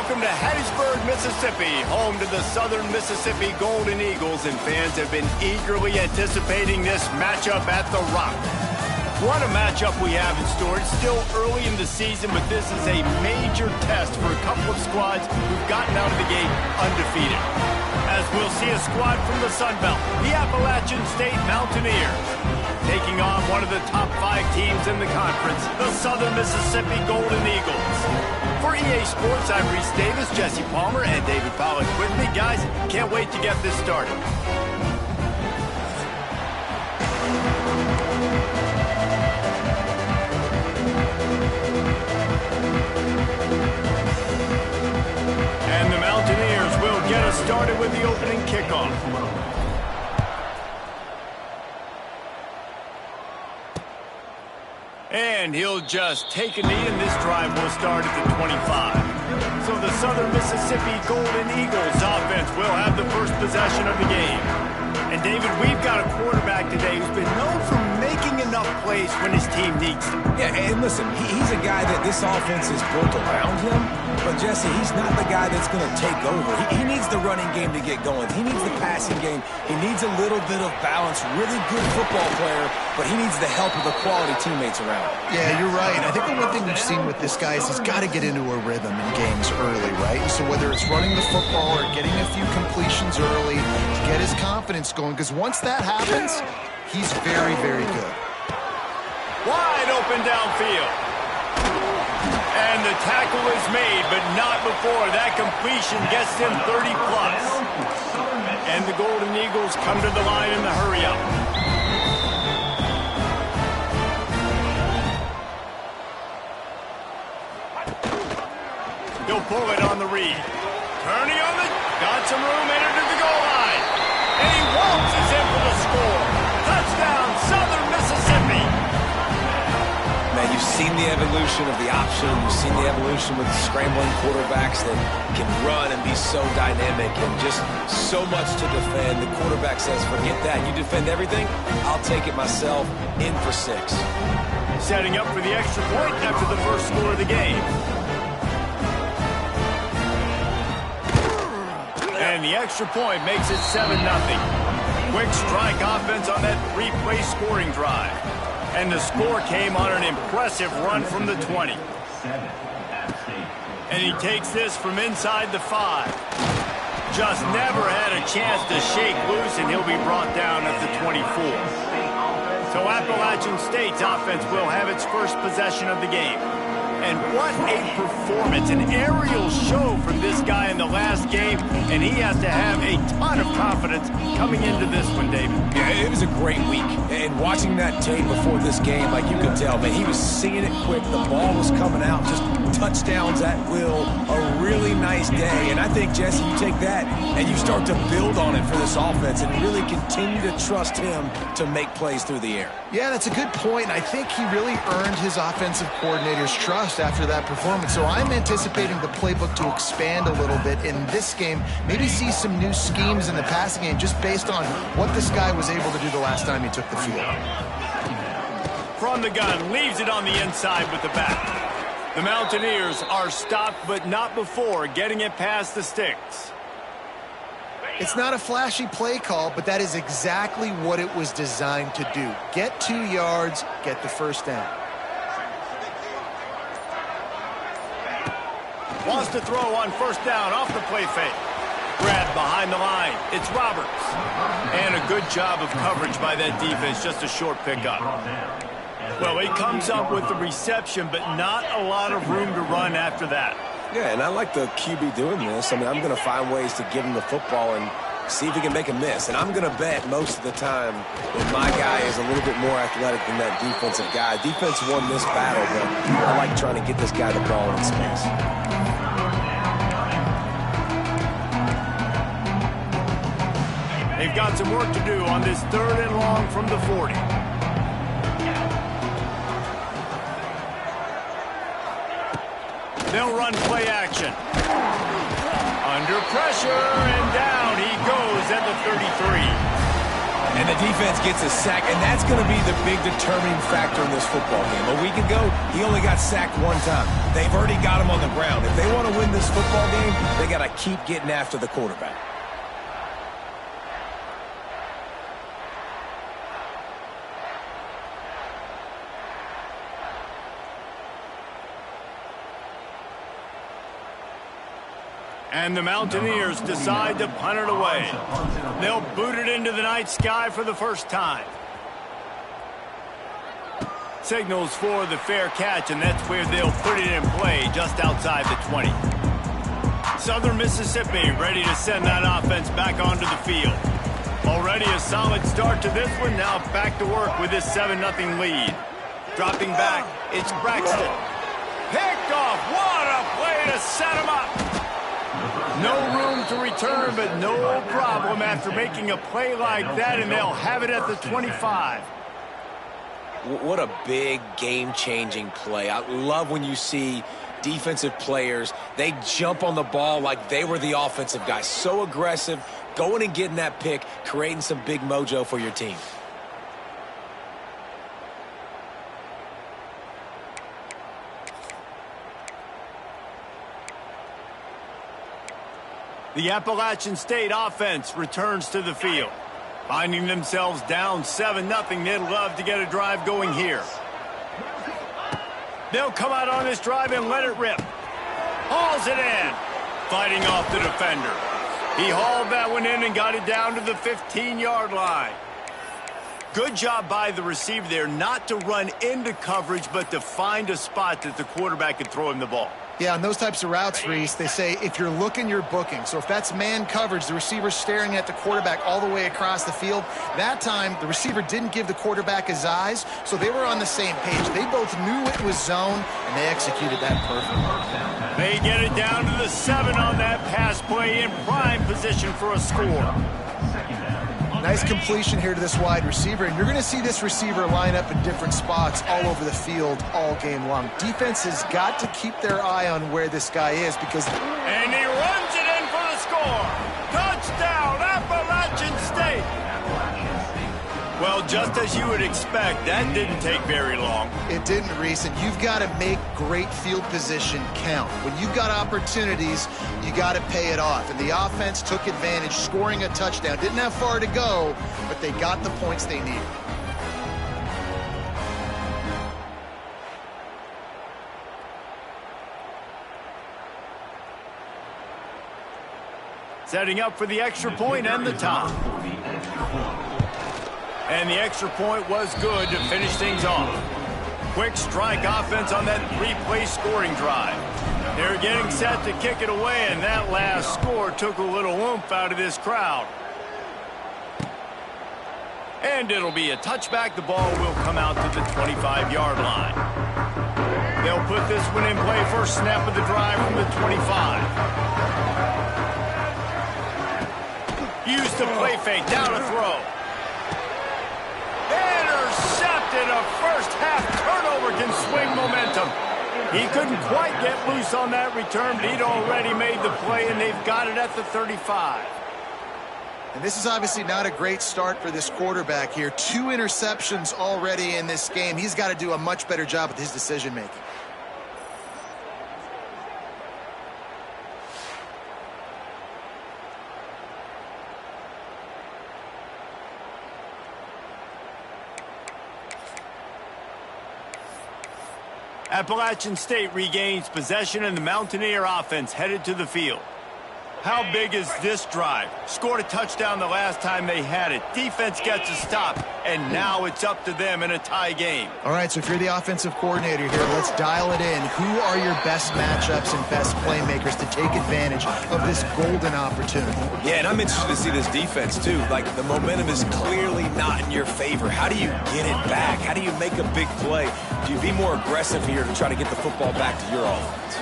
Welcome to Hattiesburg, Mississippi, home to the Southern Mississippi Golden Eagles, and fans have been eagerly anticipating this matchup at the Rock. What a matchup we have in store. It's still early in the season, but this is a major test for a couple of squads who've gotten out of the gate undefeated. As we'll see a squad from the Sun Belt, the Appalachian State Mountaineers, taking on one of the top 5 teams in the conference, the Southern Mississippi Golden Eagles. For EA Sports, I'm Reese Davis, Jesse Palmer, and David Pollack with me. Guys, can't wait to get this started. And the Mountaineers will get us started with the opening kickoff. And he'll just take a knee, and this drive will start at the 25. So the Southern Mississippi Golden Eagles offense will have the first possession of the game. And David, we've got a quarterback today who's been known for making enough plays when his team needs them. Yeah, and listen, he's a guy that this offense is built around him. But, Jesse, he's not the guy that's going to take over. He needs the running game to get going. He needs the passing game. He needs a little bit of balance. Really good football player, but he needs the help of the quality teammates around him. Yeah, you're right. I think the one thing we've seen with this guy is he's got to get into a rhythm in games early, right? So whether it's running the football or getting a few completions early to get his confidence going, because once that happens, he's very, very good. Wide open downfield. And the tackle is made, but not before that completion gets him 30+. And the Golden Eagles come to the line in the hurry-up. He'll pull it on the read. Turning on the... Got some room, entered to the goal line. And he waltzes in for the score. Touchdown, Southern Mississippi. Man, you've seen the evolution of the option. You've seen the evolution with the scrambling quarterbacks that can run and be so dynamic and just so much to defend. The quarterback says, forget that. You defend everything, I'll take it myself. In for 6. Setting up for the extra point after the first score of the game. And the extra point makes it 7-0. Quick strike offense on that 3-play scoring drive. And the score came on an impressive run from the 20. And he takes this from inside the 5. Just never had a chance to shake loose, and he'll be brought down at the 24. So Appalachian State's offense will have its first possession of the game. And what a performance, an aerial show from this guy in the last game, and he has to have a ton of confidence coming into this one, David. Yeah, it was a great week, and watching that tape before this game, like you could tell, man, he was seeing it quick, the ball was coming out, just touchdowns at will, a really nice day, and I think, Jesse, you take that and you start to build on it for this offense and really continue to trust him to make plays through the air. Yeah, that's a good point. I think he really earned his offensive coordinator's trust after that performance. So I'm anticipating the playbook to expand a little bit in this game, maybe see some new schemes in the passing game just based on what this guy was able to do the last time he took the field. From the gun, leaves it on the inside with the back. The Mountaineers are stopped, but not before getting it past the sticks. It's not a flashy play call, but that is exactly what it was designed to do. Get 2 yards, get the first down. Wants to throw on first down off the play fake. Grabbed behind the line. It's Roberts. And a good job of coverage by that defense. Just a short pickup. Well, he comes up with the reception, but not a lot of room to run after that. Yeah, and I like the QB doing this. I mean, I'm going to find ways to give him the football and see if he can make a miss. And I'm going to bet most of the time that my guy is a little bit more athletic than that defensive guy. Defense won this battle, but I like trying to get this guy the ball in space. They've got some work to do on this 3rd and long from the 40. They'll run play action. Under pressure, and down he goes at the 33. And the defense gets a sack, and that's going to be the big determining factor in this football game. A week ago, he only got sacked one time. They've already got him on the ground. If they want to win this football game, they got to keep getting after the quarterback. And the Mountaineers decide to punt it away. They'll boot it into the night sky for the first time. Signals for the fair catch, and that's where they'll put it in play, just outside the 20. Southern Mississippi ready to send that offense back onto the field. Already a solid start to this one. Now back to work with this 7-0 lead. Dropping back, it's Braxton. Picked off. What a play to set him up. No room to return, but no problem after making a play like that, and they'll have it at the 25. What a big game-changing play. I love when you see defensive players, they jump on the ball like they were the offensive guys. So aggressive, going and getting that pick, creating some big mojo for your team. The Appalachian State offense returns to the field. Finding themselves down 7-0, they'd love to get a drive going here. They'll come out on this drive and let it rip. Hauls it in. Fighting off the defender. He hauled that one in and got it down to the 15-yard line. Good job by the receiver there not to run into coverage, but to find a spot that the quarterback could throw him the ball. Yeah, on those types of routes, Reese, they say if you're looking, you're booking. So if that's man coverage, the receiver's staring at the quarterback all the way across the field. That time, the receiver didn't give the quarterback his eyes, so they were on the same page. They both knew it was zone, and they executed that perfectly. They get it down to the 7 on that pass play in prime position for a score. Nice completion here to this wide receiver, and you're going to see this receiver line up in different spots all over the field all game long. Defense has got to keep their eye on where this guy is because... And he runs it in for the score. Touchdown, Appalachian State. Well, just as you would expect, that didn't take very long. It didn't, Reese, and you've got to make great field position count. When you've got opportunities, you got to pay it off. And the offense took advantage, scoring a touchdown. Didn't have far to go, but they got the points they needed. Setting up for the extra point and the tie. And the extra point was good to finish things off. Quick strike offense on that three-play scoring drive. They're getting set to kick it away, and that last score took a little oomph out of this crowd. And it'll be a touchback. The ball will come out to the 25-yard line. They'll put this one in play first snap of the drive from the 25. Used the play fake, down to throw. Intercepted. A first-half turnover can swing momentum. He couldn't quite get loose on that return, but he'd already made the play, and they've got it at the 35. And this is obviously not a great start for this quarterback here. 2 interceptions already in this game. He's got to do a much better job with his decision-making. Appalachian State regains possession, and the Mountaineer offense headed to the field. How big is this drive? Scored a touchdown the last time they had it. Defense gets a stop, and now it's up to them in a tie game. All right, so if you're the offensive coordinator here, let's dial it in. Who are your best matchups and best playmakers to take advantage of this golden opportunity? Yeah, and I'm interested to see this defense, too. Like, the momentum is clearly not in your favor. How do you get it back? How do you make a big play? Do you be more aggressive here to try to get the football back to your offense?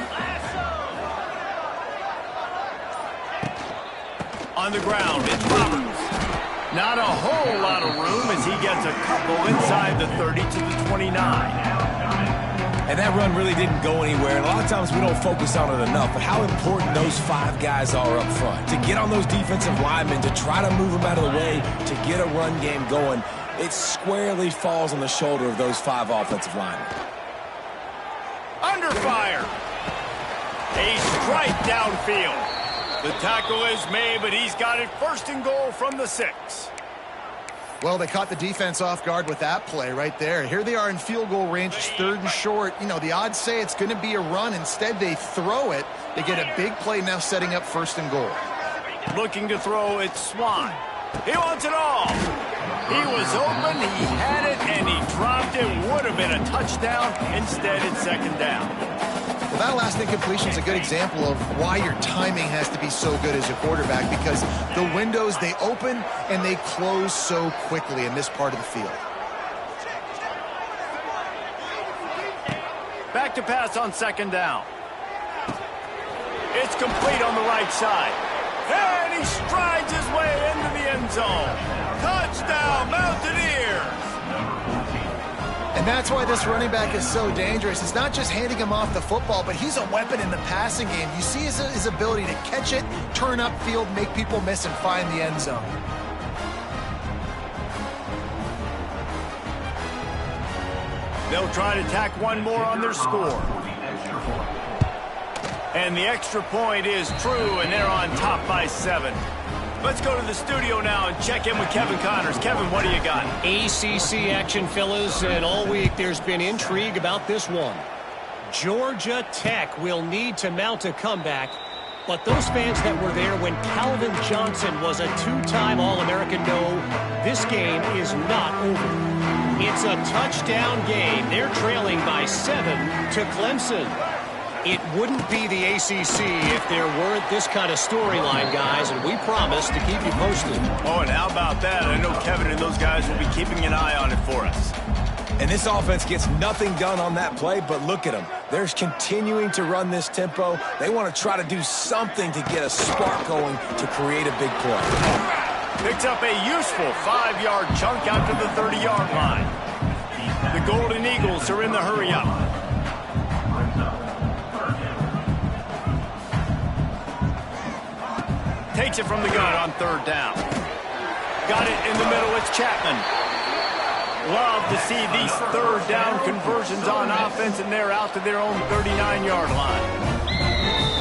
On the ground, it's Roberts. Not a whole lot of room as he gets a couple inside the 30 to the 29. And that run really didn't go anywhere. And a lot of times we don't focus on it enough, but how important those 5 guys are up front. To get on those defensive linemen, to try to move them out of the way, to get a run game going, it squarely falls on the shoulder of those 5 offensive linemen. Under fire. A strike downfield. The tackle is made, but he's got it first and goal from the 6. Well, they caught the defense off guard with that play right there. Here they are in field goal range. It's 3rd and short. You know, the odds say it's going to be a run. Instead, they throw it. They get a big play now setting up 1st and goal. Looking to throw, it's Swan. He wants it all. He was open, he had it, and he dropped it. Would have been a touchdown. Instead, it's 2nd down. Well, that last incompletion is a good example of why your timing has to be so good as a quarterback, because the windows, they open and they close so quickly in this part of the field. Back to pass on 2nd down. It's complete on the right side. And he strides his way into the end zone. Touchdown, Mountaineers! And that's why this running back is so dangerous. It's not just handing him off the football, but he's a weapon in the passing game. You see his ability to catch it, turn upfield, make people miss, and find the end zone. They'll try to tack one more on their score. And the extra point is true, and they're on top by 7. Let's go to the studio now and check in with Kevin Connors. Kevin, what do you got? ACC action, fellas, and all week there's been intrigue about this one. Georgia Tech will need to mount a comeback, but those fans that were there when Calvin Johnson was a 2-time All-American know this game is not over. It's a touchdown game. They're trailing by 7 to Clemson. It wouldn't be the ACC if there weren't this kind of storyline, guys, and we promise to keep you posted. Oh, and how about that? I know Kevin and those guys will be keeping an eye on it for us. And this offense gets nothing done on that play, but look at them. They're continuing to run this tempo. They want to try to do something to get a spark going to create a big play. Picks up a useful 5-yard chunk out to the 30-yard line. The Golden Eagles are in the hurry-up. Takes it from the gun on 3rd down. Got it in the middle. It's Chapman. Love to see these 3rd down conversions on offense, and they're out to their own 39-yard line.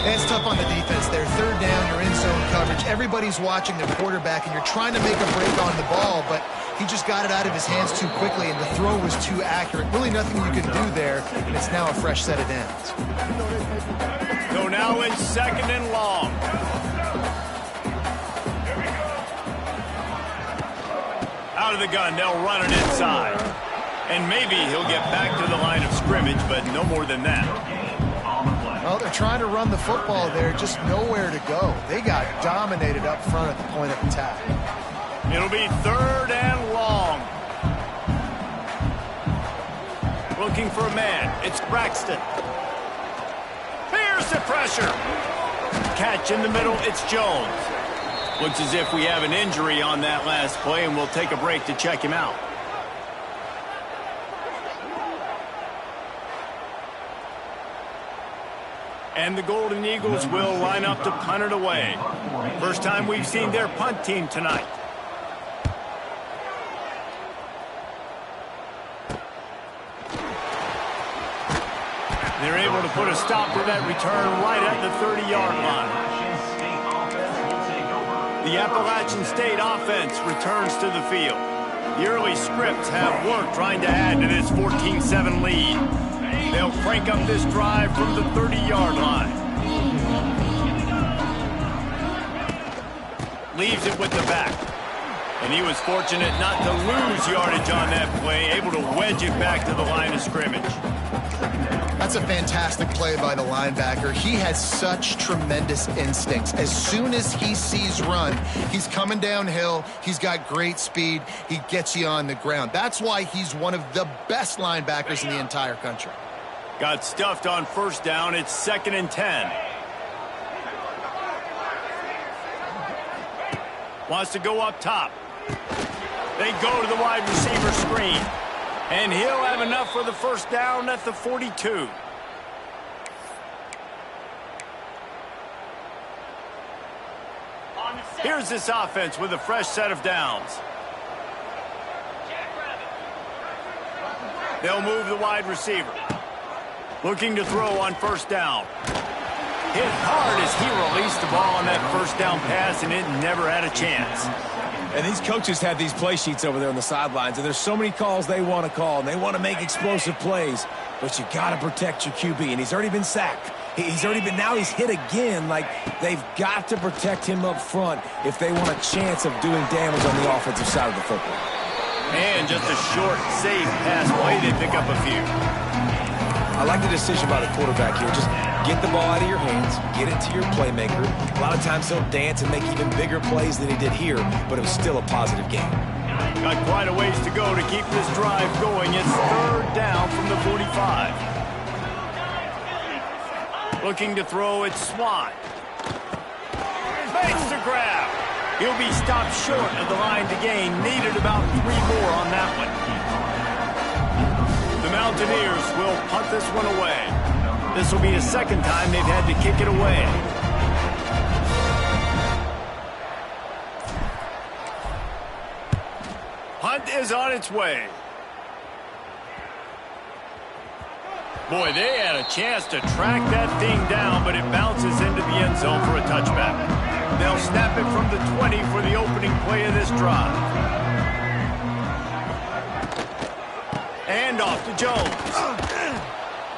And it's tough on the defense there. 3rd down, you're in zone coverage. Everybody's watching the quarterback, and you're trying to make a break on the ball, but he just got it out of his hands too quickly, and the throw was too accurate. Really nothing you can do there, and it's now a fresh set of downs. So now it's 2nd and long. Out of the gun, they'll run it inside. And maybe he'll get back to the line of scrimmage, but no more than that. Well, they're trying to run the football there, just nowhere to go. They got dominated up front at the point of attack. It'll be 3rd and long. Looking for a man. It's Braxton. Here's the pressure. Catch in the middle. It's Jones. Looks as if we have an injury on that last play, and we'll take a break to check him out. And the Golden Eagles will line up to punt it away. First time we've seen their punt team tonight. They're able to put a stop to that return right at the 30-yard line. The Appalachian State offense returns to the field. The early scripts have worked trying to add to this 14-7 lead. They'll crank up this drive from the 30-yard line. Leaves it with the back. And he was fortunate not to lose yardage on that play, able to wedge it back to the line of scrimmage. That's a fantastic play by the linebacker. He has such tremendous instincts. As soon as he sees run, he's coming downhill. He's got great speed. He gets you on the ground. That's why he's one of the best linebackers in the entire country. Got stuffed on 1st down. It's 2nd and 10. Wants to go up top. They go to the wide receiver screen. And he'll have enough for the first down at the 42. Here's this offense with a fresh set of downs. They'll move the wide receiver. Looking to throw on first down. Hit hard as he released the ball on that first down pass, and it never had a chance. And these coaches have these play sheets over there on the sidelines, and there's so many calls they want to call, and they want to make explosive plays. But you got to protect your QB, and he's already been sacked. Now he's hit again. Like, they've got to protect him up front if they want a chance of doing damage on the offensive side of the football. And just a short, safe pass play. They pick up a few. I like the decision by the quarterback here. Just get the ball out of your hands, get it to your playmaker. A lot of times he'll dance and make even bigger plays than he did here, but it was still a positive game. Got quite a ways to go to keep this drive going. It's third down from the 45. Looking to throw, it's Swan. Makes the grab. He'll be stopped short of the line to gain. Needed about 3 more on that one. The Mountaineers will punt this one away. This will be the second time they've had to kick it away. Punt is on its way. Boy, they had a chance to track that thing down, but it bounces into the end zone for a touchback. They'll snap it from the 20 for the opening play of this drive. And off to Jones.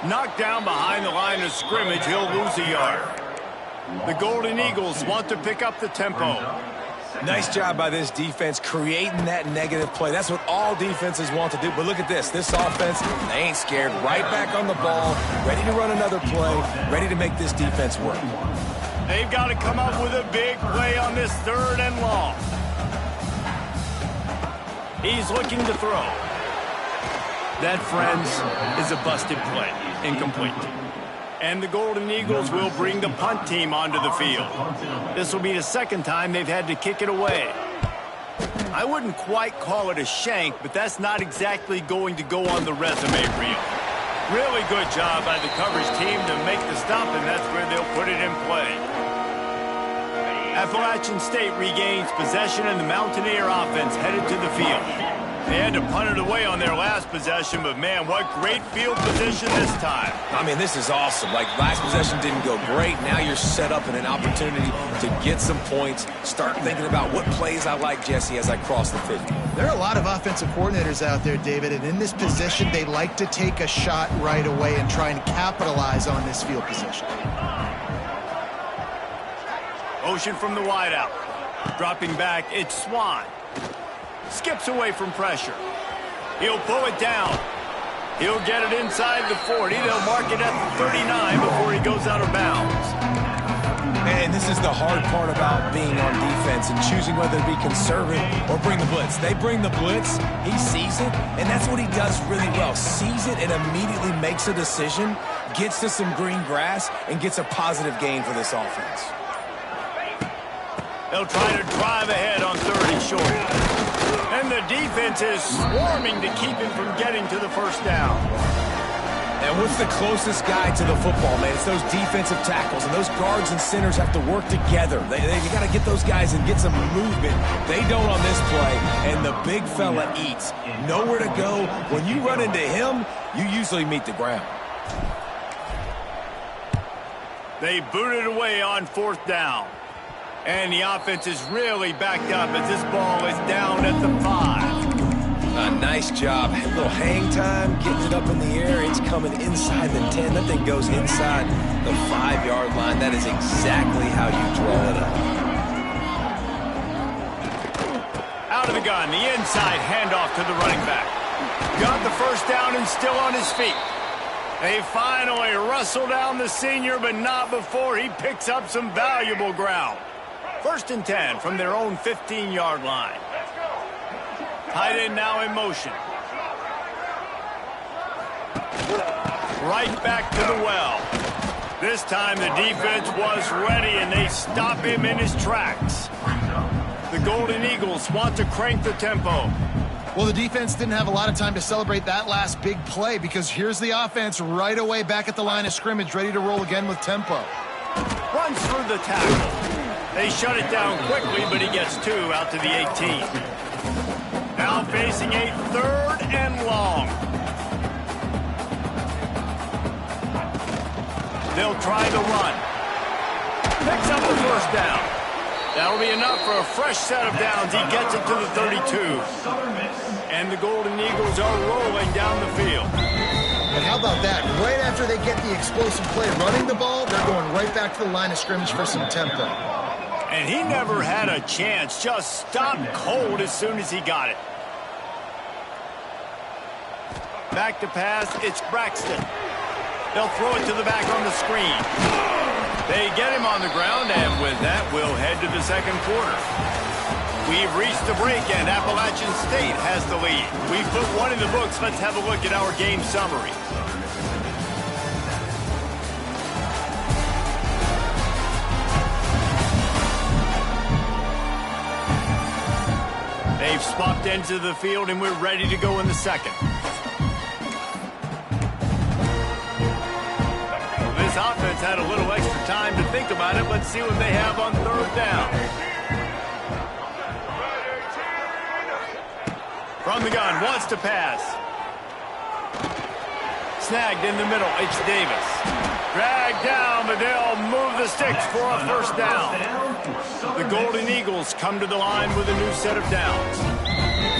Knocked down behind the line of scrimmage, he'll lose a yard. The Golden Eagles want to pick up the tempo. Nice job by this defense creating that negative play. That's what all defenses want to do. But look at this. This offense, they ain't scared. Right back on the ball, ready to run another play, ready to make this defense work. They've got to come up with a big play on this third and long. He's looking to throw. That, friends, is a busted play. Incomplete. And the Golden Eagles will bring the punt team onto the field. This will be the second time they've had to kick it away. I wouldn't quite call it a shank, but that's not exactly going to go on the resume reel. Really good job by the coverage team to make the stop, and that's where they'll put it in play. Appalachian State regains possession, and the Mountaineer offense headed to the field. They had to punt it away on their last possession, but man, what great field position this time. I mean, this is awesome. Like, last possession didn't go great. Now you're set up in an opportunity to get some points. Start thinking about what plays I like, Jesse, as I cross the 50. There are a lot of offensive coordinators out there, David, and in this position, they like to take a shot right away and try and capitalize on this field position. Motion from the wideout. Dropping back, it's Swan. Skips away from pressure. He'll pull it down. He'll get it inside the 40. They'll mark it at the 39 before he goes out of bounds. And this is the hard part about being on defense and choosing whether to be conservative or bring the blitz. They bring the blitz, he sees it, and that's what he does really well. Sees it and immediately makes a decision, gets to some green grass, and gets a positive gain for this offense. They'll try to drive ahead on 30 short. And the defense is swarming to keep him from getting to the first down. And what's the closest guy to the football, man? It's those defensive tackles, and those guards and centers have to work together. They got to get those guys and get some movement. They don't on this play, and the big fella eats. Nowhere to go. When you run into him, you usually meet the ground. They boot it away on fourth down. And the offense is really backed up as this ball is down at the 5. Nice job. A little hang time, getting it up in the air. It's coming inside the 10. That thing goes inside the 5-yard line. That is exactly how you draw it up. Out of the gun, the inside handoff to the running back. Got the first down and still on his feet. They finally wrestle down the senior, but not before he picks up some valuable ground. First and 10 from their own 15-yard line. Tight end now in motion. Right back to the well. This time the defense was ready, and they stop him in his tracks. The Golden Eagles want to crank the tempo. Well, the defense didn't have a lot of time to celebrate that last big play because here's the offense right away back at the line of scrimmage, ready to roll again with tempo. Runs through the tackle. They shut it down quickly, but he gets 2 out to the 18. Now facing a 3rd and long. They'll try the run. Picks up the first down. That'll be enough for a fresh set of downs. He gets it to the 32. And the Golden Eagles are rolling down the field. And how about that? Right after they get the explosive play running the ball, they're going right back to the line of scrimmage for some tempo. And he never had a chance. Just stopped cold as soon as he got it. Back to pass, it's Braxton. They'll throw it to the back on the screen. They get him on the ground, and with that, we'll head to the second quarter. We've reached the break, and Appalachian State has the lead. We've put one in the books. Let's have a look at our game summary. They've swapped into the field, and we're ready to go in the second. This offense had a little extra time to think about it. Let's see what they have on 3rd down. From the gun, wants to pass. Snagged in the middle, it's Davis. Dragged down, but they'll move the sticks for a first down. The Golden Eagles come to the line with a new set of downs.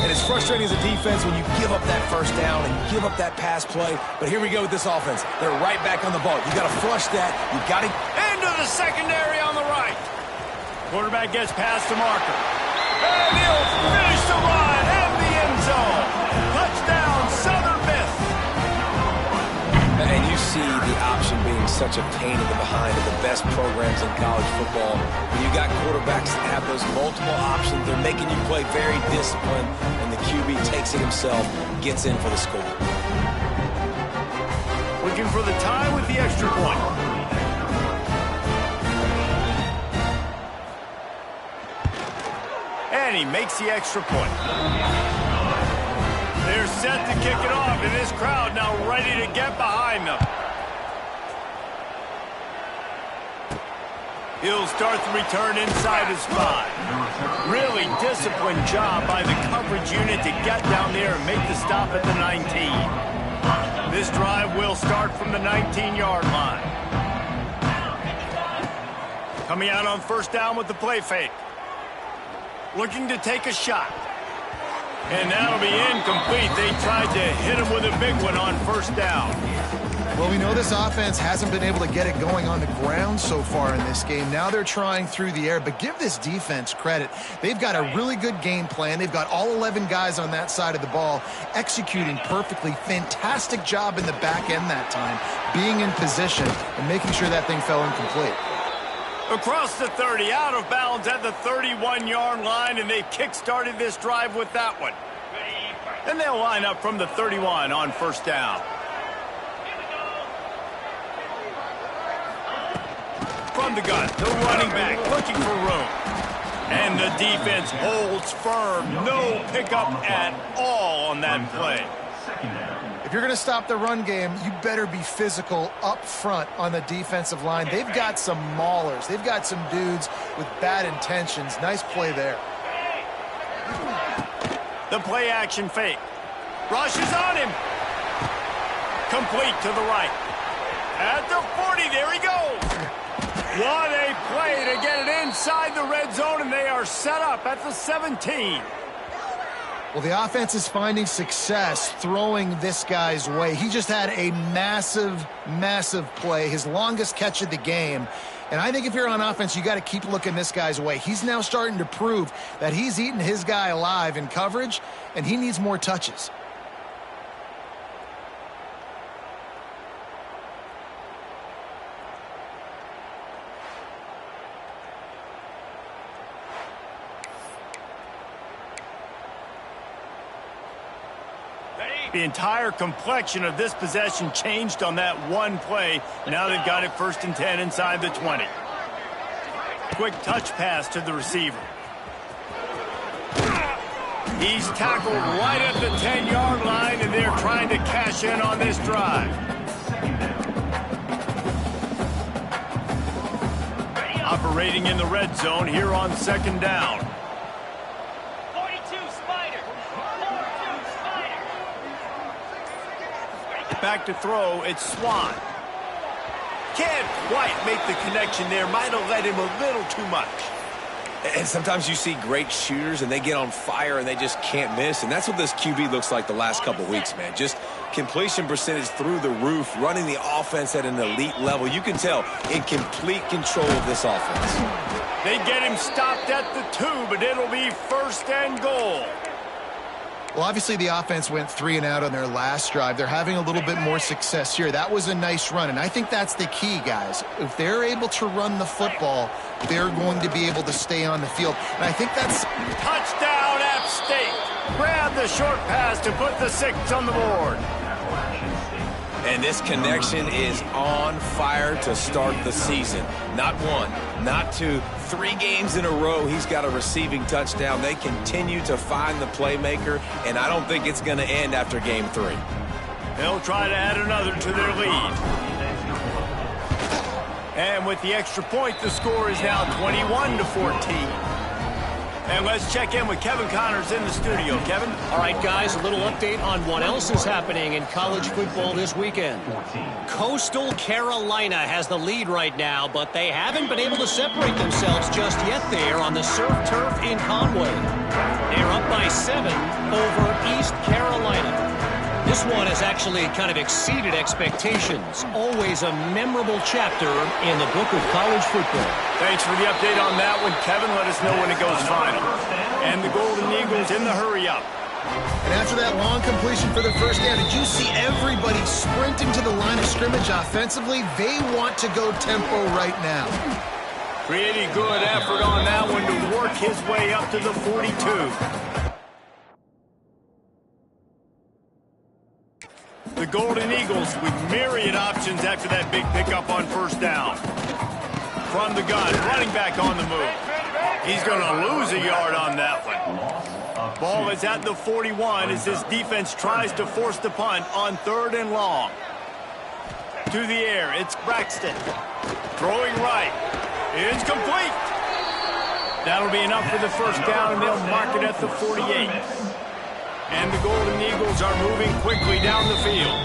And it's frustrating as a defense when you give up that first down and give up that pass play. But here we go with this offense. They're right back on the ball. You got to flush that. You got to into the secondary on the right. Quarterback gets past the marker. And he'll finish the line and the end zone. Touchdown, Southern Miss. And you see the option being such a pain in the behind of the best programs in college football. When you got quarterbacks that have those multiple options, they're making you play very disciplined, and the QB takes it himself, gets in for the score. Looking for the tie with the extra point. And he makes the extra point. They're set to kick it off, and this crowd now ready to get behind them. He'll start the return inside his 5. Really disciplined job by the coverage unit to get down there and make the stop at the 19. This drive will start from the 19-yard line. Coming out on first down with the play fake. Looking to take a shot. And that'll be incomplete. They tried to hit him with a big one on first down. Well, we know this offense hasn't been able to get it going on the ground so far in this game. Now they're trying through the air, but give this defense credit. They've got a really good game plan. They've got all 11 guys on that side of the ball executing perfectly. Fantastic job in the back end that time, being in position and making sure that thing fell incomplete. Across the 30, out of bounds at the 31-yard line, and they've kick-started this drive with that one. And they'll line up from the 31 on first down. From the gun, the running back looking for room. And the defense holds firm. No pickup at all on that play. If you're going to stop the run game, you better be physical up front on the defensive line. They've got some maulers. They've got some dudes with bad intentions. Nice play there. The play action fake. Rushes on him. Complete to the right. At the 40, there he goes. What a play to get it inside the red zone, and they are set up at the 17. Well, the offense is finding success throwing this guy's way. He just had a massive, massive play, his longest catch of the game. And I think if you're on offense, you got to keep looking this guy's way. He's now starting to prove that he's eating his guy alive in coverage, and he needs more touches. The entire complexion of this possession changed on that one play. Now they've got it 1st and 10 inside the 20. Quick touch pass to the receiver. He's tackled right at the 10-yard line, and they're trying to cash in on this drive. Operating in the red zone here on second down. 42 Spider. 42 Spider. Back to throw, it's Swan. Can't quite make the connection there. Might have led him a little too much. And sometimes you see great shooters, and they get on fire, and they just can't miss. And that's what this QB looks like the last couple weeks, man. Just completion percentage through the roof, running the offense at an elite level. You can tell in complete control of this offense. They get him stopped at the 2, but it'll be first and goal. Well, obviously the offense went 3 and out on their last drive. They're having a little bit more success here. That was a nice run, and I think that's the key, guys. If they're able to run the football, they're going to be able to stay on the field. And I think that's... Touchdown, App State. Grab the short pass to put the 6 on the board. And this connection is on fire to start the season. Not 1, not 2, 3 games in a row he's got a receiving touchdown. They continue to find the playmaker, and I don't think it's going to end after game 3. They'll try to add another to their lead. And with the extra point, the score is now 21-14. And let's check in with Kevin Connors in the studio. Kevin? All right, guys, a little update on what else is happening in college football this weekend. Coastal Carolina has the lead right now, but they haven't been able to separate themselves just yet there on the surf turf in Conway. They're up by 7 over East Carolina. This one has actually kind of exceeded expectations. Always a memorable chapter in the book of college football. Thanks for the update on that one, Kevin. Let us know when it goes final. And the Golden Eagles in the hurry-up. And after that long completion for the first down, did you see everybody sprinting to the line of scrimmage offensively? They want to go tempo right now. Pretty good effort on that one to work his way up to the 42. The Golden Eagles with myriad options after that big pickup on first down. From the gun, running back on the move. He's going to lose a yard on that one. Ball is at the 41 as this defense tries to force the punt on 3rd and long. To the air, it's Braxton. Throwing right. It's complete. That'll be enough for the first down, and they'll mark it at the 48. And the Golden Eagles are moving quickly down the field.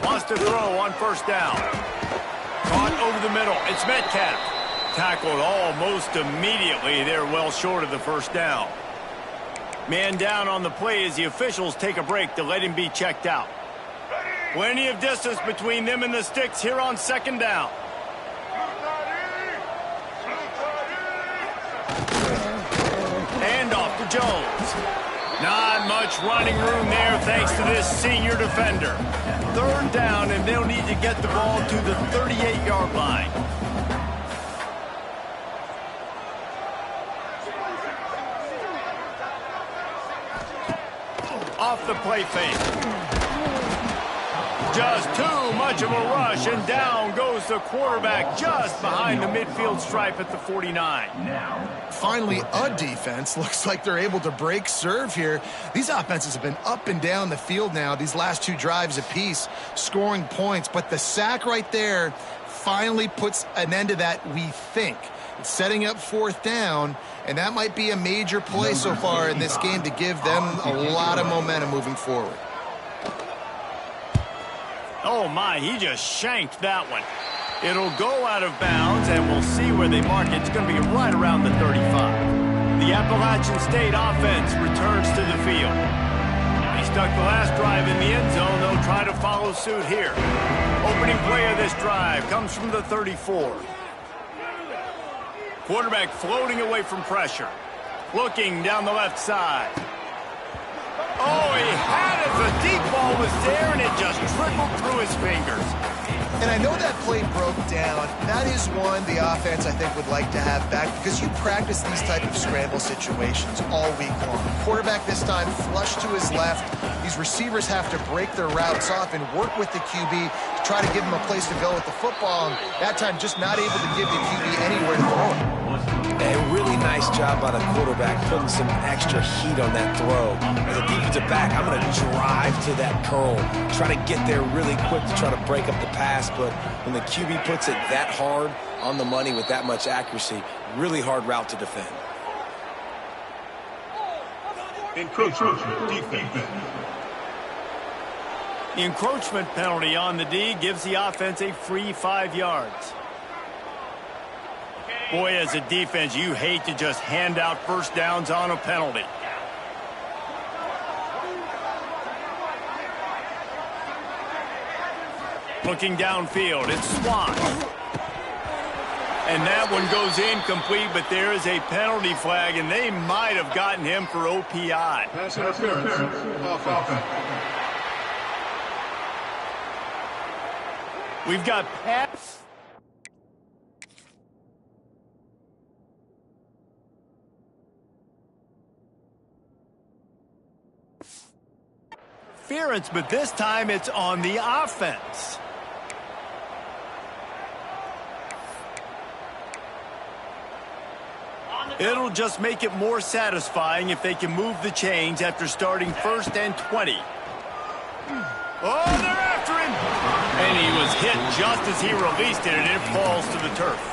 Wants to throw on first down. Caught over the middle. It's Metcalf. Tackled almost immediately. They're well short of the first down. Man down on the play as the officials take a break to let him be checked out. Plenty of distance between them and the sticks here on second down. Handoff to Jones. Not much running room there thanks to this senior defender. 3rd down, and they'll need to get the ball to the 38-yard line. Off the play fake. Just too much of a rush, and down goes the quarterback just behind the midfield stripe at the 49. Finally, a defense. Looks like they're able to break serve here. These offenses have been up and down the field now, these last 2 drives apiece, scoring points. But the sack right there finally puts an end to that, we think. It's setting up 4th down, and that might be a major play so far in this game to give them a lot of momentum moving forward. Oh, my, he just shanked that one. It'll go out of bounds, and we'll see where they mark it. It's going to be right around the 35. The Appalachian State offense returns to the field. They stuck the last drive in the end zone. They'll try to follow suit here. Opening play of this drive comes from the 34. Quarterback floating away from pressure. Looking down the left side. Oh, he had it. The deep ball was there, and it just trickled through his fingers. And I know that play broke down. That is one the offense, I think, would like to have back because you practice these type of scramble situations all week long. Quarterback this time flush to his left. These receivers have to break their routes off and work with the QB to try to give him a place to go with the football, and that time just not able to give the QB anywhere to throw it. A really nice job by the quarterback putting some extra heat on that throw. As a defensive back, I'm going to drive to that curl, try to get there really quick to try to break up the pass, but when the QB puts it that hard on the money with that much accuracy, really hard route to defend. Encroachment defense. The encroachment penalty on the D gives the offense a free 5 yards. Boy, as a defense, you hate to just hand out first downs on a penalty. Looking downfield, it's Swan. And that one goes incomplete, but there is a penalty flag, and they might have gotten him for OPI. Pass interference. Offense. We've got pass. Interference, but this time it's on the offense. It'll just make it more satisfying if they can move the chains after starting 1st and 20. Oh, they're after him! And he was hit just as he released it, and it falls to the turf.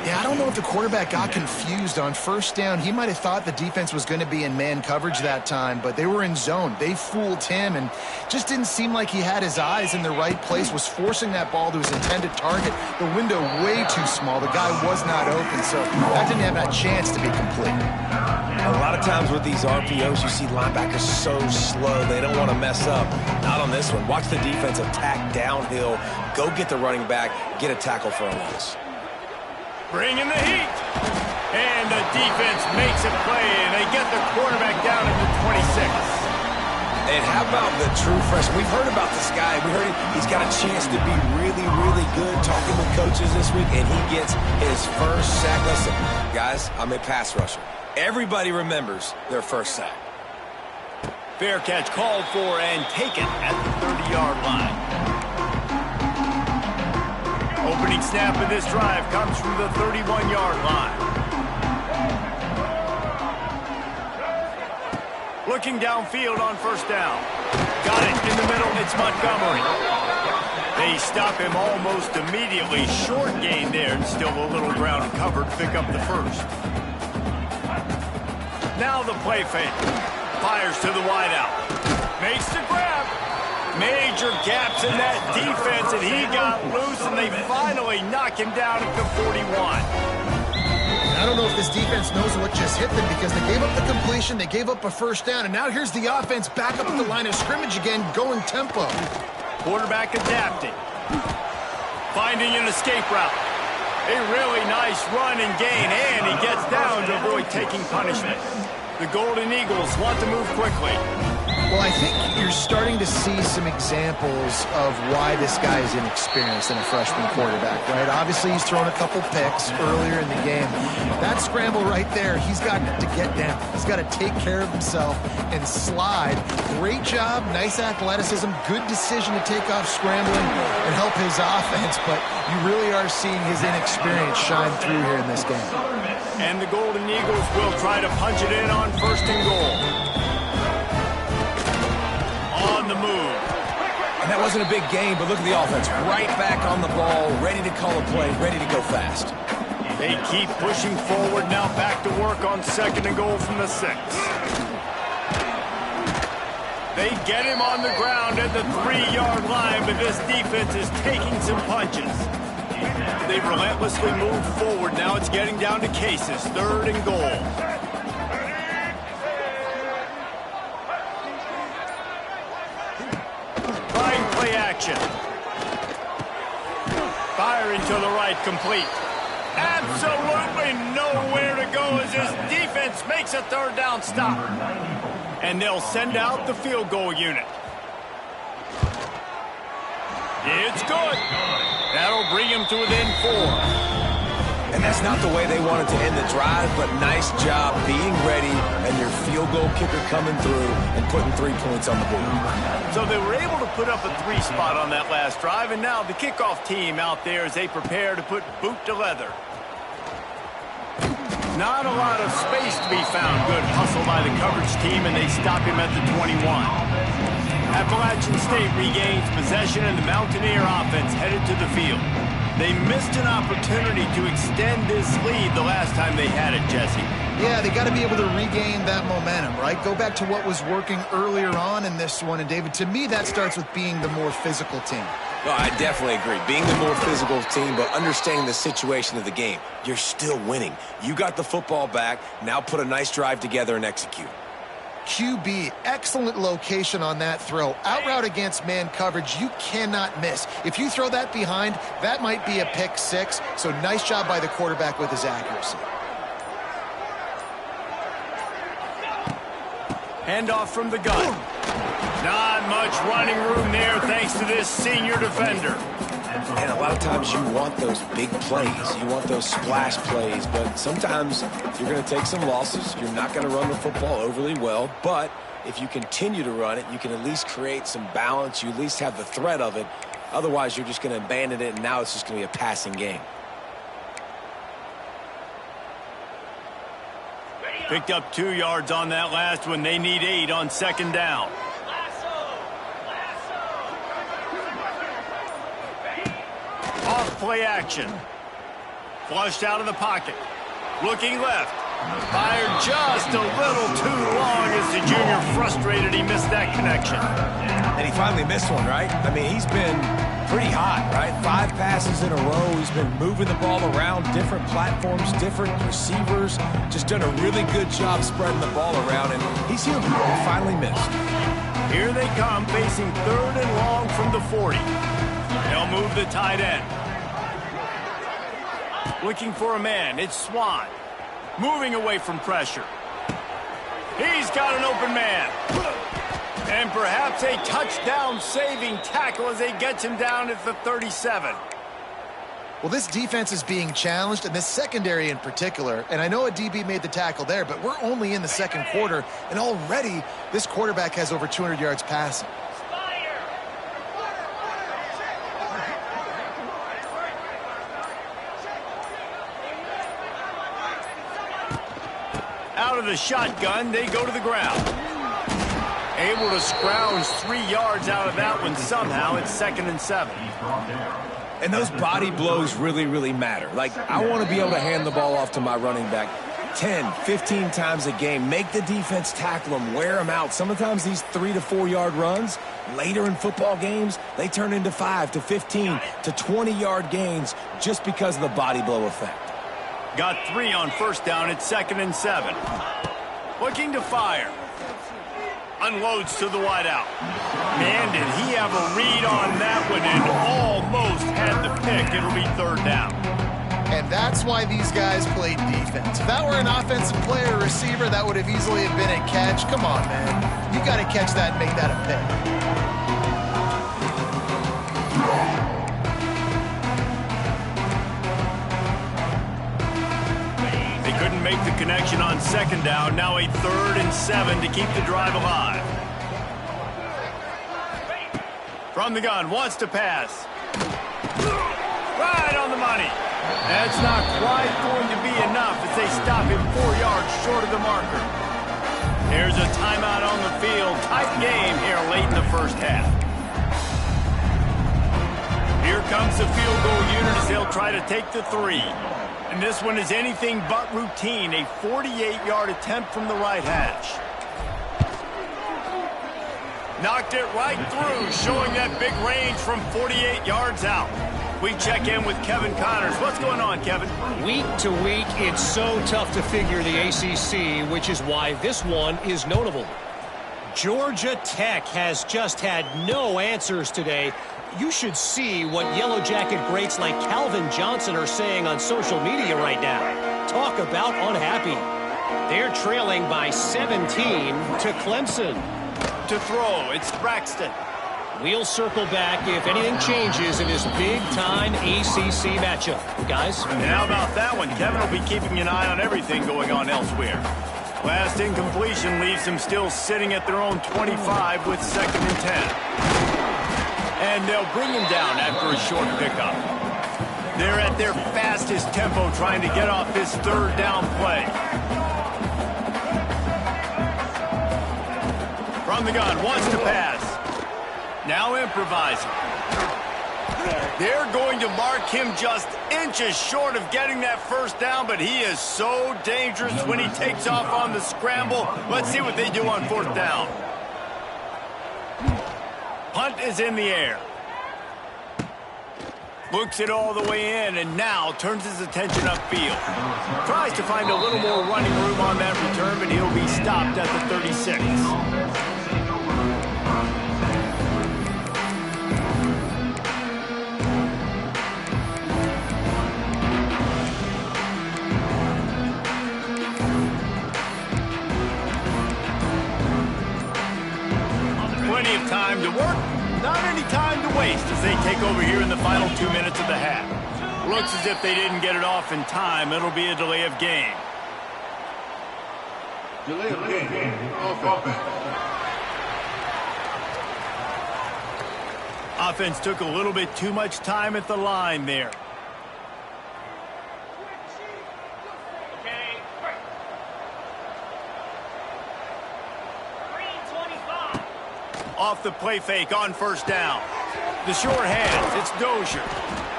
Yeah, I don't know if the quarterback got confused on first down. He might have thought the defense was going to be in man coverage that time, but they were in zone. They fooled him and just didn't seem like he had his eyes in the right place, was forcing that ball to his intended target. The window way too small. The guy was not open, so that didn't have that chance to be complete. A lot of times with these RPOs, you see linebackers so slow, they don't want to mess up. Not on this one. Watch the defense attack downhill, go get the running back, get a tackle for a loss. Bringing the heat. And the defense makes a play, and they get the quarterback down at the 26. And how about the true freshman? We've heard about this guy. We heard he's got a chance to be really, really good talking with coaches this week, and he gets his first sack. Listen, guys, I'm a pass rusher. Everybody remembers their first sack. Fair catch called for and taken at the 30-yard line. Opening snap of this drive comes from the 31-yard line. Looking downfield on first down. Got it in the middle. It's Montgomery. They stop him almost immediately. Short gain there, and still a little ground covered to pick up the first. Now the play fake. Fires to the wideout. Makes the grab. Major gaps in that defense, and he got loose, and they finally knock him down at the 41. I don't know if this defense knows what just hit them because they gave up the completion, they gave up a first down, and now here's the offense back up at the line of scrimmage again, going tempo. Quarterback adapting. Finding an escape route. A really nice run and gain, and he gets down to avoid taking punishment. The Golden Eagles want to move quickly. Well, I think you're starting to see some examples of why this guy is inexperienced in a freshman quarterback, right? Obviously, he's thrown a couple picks earlier in the game. That scramble right there, he's got to get down. He's got to take care of himself and slide. Great job, nice athleticism, good decision to take off scrambling and help his offense, but you really are seeing his inexperience shine through here in this game. And the Golden Eagles will try to punch it in on 1st and goal. On the move. And that wasn't a big game, but look at the offense. Right back on the ball, ready to call a play, ready to go fast. They keep pushing forward, now back to work on 2nd and goal from the 6. They get him on the ground at the 3-yard line, but this defense is taking some punches. They relentlessly move forward. Now it's getting down to cases. 3rd and goal. Play action. Firing to the right, complete. Absolutely nowhere to go as his defense makes a 3rd down stop. And they'll send out the field goal unit. It's good. That'll bring him to within 4. And that's not the way they wanted to end the drive, but nice job being ready and your field goal kicker coming through and putting 3 points on the board. So they were able to put up a 3 spot on that last drive, and now the kickoff team out there as they prepare to put boot to leather. Not a lot of space to be found. Good hustle by the coverage team, and they stop him at the 21. Appalachian State regains possession, and the Mountaineer offense headed to the field. They missed an opportunity to extend this lead the last time they had it, Jesse. Yeah, they got to be able to regain that momentum, right? Go back to what was working earlier on in this one. And, David, to me, that starts with being the more physical team. No, I definitely agree. Being the more physical team, but understanding the situation of the game. You're still winning. You got the football back. Now put a nice drive together and execute. QB, excellent location on that throw. Out route against man coverage, you cannot miss. If you throw that behind, that might be a pick 6. So nice job by the quarterback with his accuracy. Handoff from the gun. Not much running room there thanks to this senior defender. And a lot of times you want those big plays. You want those splash plays. But sometimes you're going to take some losses. You're not going to run the football overly well. But if you continue to run it, you can at least create some balance. You at least have the threat of it. Otherwise, you're just going to abandon it, and now it's just going to be a passing game. Picked up 2 yards on that last one. They need 8 on second down. Off play action. Flushed out of the pocket. Looking left. Fired just a little too long as the junior frustrated he missed that connection. And he finally missed one, right? I mean, he's been pretty hot, right? 5 passes in a row. He's been moving the ball around different platforms, different receivers. Just done a really good job spreading the ball around, and he's human. He finally missed. Here they come, facing 3rd and long from the 40. They'll move the tight end. Looking for a man. It's Swan. Moving away from pressure. He's got an open man. And perhaps a touchdown-saving tackle as they gets him down at the 37. Well, this defense is being challenged, and this secondary in particular. And I know a DB made the tackle there, but we're only in the second quarter, and already this quarterback has over 200 yards passing. Out of the shotgun, they go to the ground. Able to scrounge 3 yards out of that one somehow. It's 2nd and 7. And those body blows really, really matter. Like, I want to be able to hand the ball off to my running back 10, 15 times a game. Make the defense tackle them, wear them out. Sometimes these 3 to 4 yard runs, later in football games, they turn into 5 to 15 to 20 yard gains just because of the body blow effect. Got 3 on first down. It's 2nd and 7. Looking to fire. Unloads to the wideout. Man, did he have a read on that one and almost had the pick. It'll be 3rd down. And that's why these guys played defense. If that were an offensive player or receiver, that would have easily have been a catch. Come on, man. You got to catch that and make that a pick. Couldn't make the connection on second down. Now a 3rd and 7 to keep the drive alive. From the gun, wants to pass. Right on the money. That's not quite going to be enough as they stop him 4 yards short of the marker. There's a timeout on the field. Tight game here late in the first half. Here comes the field goal unit as they'll try to take the 3. And this one is anything but routine. A 48-yard attempt from the right hash. Knocked it right through, showing that big range from 48 yards out. We check in with Kevin Connors. What's going on, Kevin? Week to week, it's so tough to figure the ACC, which is why this one is notable. Georgia Tech has just had no answers today. You should see what Yellow Jacket greats like Calvin Johnson are saying on social media right now. Talk about unhappy. They're trailing by 17 to Clemson. To throw, it's Braxton. We'll circle back if anything changes in this big-time ACC matchup. Guys? And how about that one? Kevin will be keeping an eye on everything going on elsewhere. Last incompletion leaves them still sitting at their own 25 with 2nd and 10. And they'll bring him down after a short pickup. They're at their fastest tempo trying to get off this 3rd down play. From the gun, wants to pass. Now improvising. They're going to mark him just inches short of getting that 1st down, but he is so dangerous when he takes off on the scramble. Let's see what they do on 4th down. Punt is in the air. Looks it all the way in, and now turns his attention upfield. Tries to find a little more running room on that return, but he'll be stopped at the 36. Plenty of time to work, not any time to waste as they take over here in the final 2 minutes of the half. Looks as if they didn't get it off in time. It'll be a delay of game. Delay of game. Offense. Offense took a little bit too much time at the line there. Off the play fake on 1st down. The short hands, it's Dozier.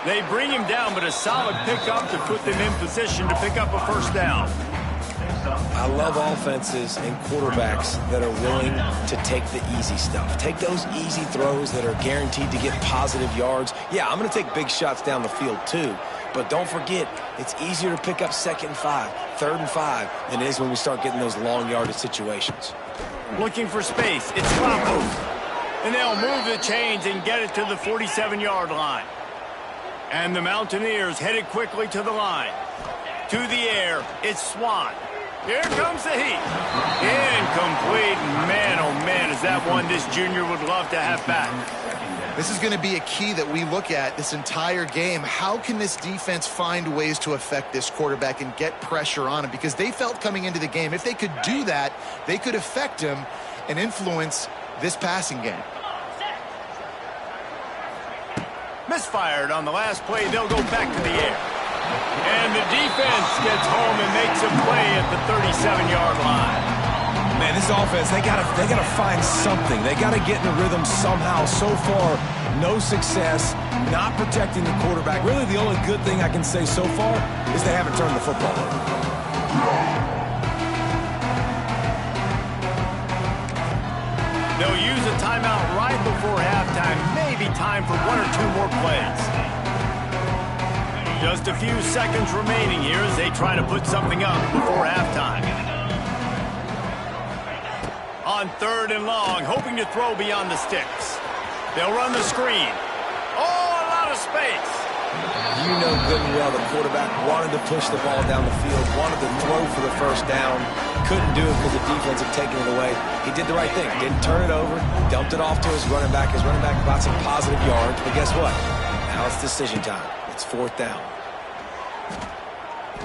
They bring him down, but a solid pickup to put them in position to pick up a 1st down. I love offenses and quarterbacks that are willing to take the easy stuff. Take those easy throws that are guaranteed to get positive yards. Yeah, I'm going to take big shots down the field too. But don't forget, it's easier to pick up 2nd and 5, 3rd and 5 than it is when we start getting those long yardage situations. Looking for space. It's Flacco. And they'll move the chains and get it to the 47-yard line. And the Mountaineers headed quickly to the line. To the air, it's Swan. Here comes the heat. Incomplete. Man, oh man, is that one this junior would love to have back. This is going to be a key that we look at this entire game. How can this defense find ways to affect this quarterback and get pressure on him? Because they felt coming into the game, if they could do that, they could affect him and influence this passing game. Misfired on the last play. They'll go back to the air. And the defense gets home and makes a play at the 37-yard line. Man, this offense, they gotta find something. They gotta get in a rhythm somehow. So far, no success, not protecting the quarterback. Really, the only good thing I can say so far is they haven't turned the football over. They'll use a timeout right before halftime. Maybe time for 1 or 2 more plays. Just a few seconds remaining here as they try to put something up before halftime. On 3rd and long, hoping to throw beyond the sticks. They'll run the screen. Oh, a lot of space. You know good and well the quarterback wanted to push the ball down the field, wanted to throw for the 1st down. Couldn't do it because the defense had taken it away. He did the right thing. Didn't turn it over. Dumped it off to his running back. His running back got some positive yards. But guess what? Now it's decision time. It's 4th down.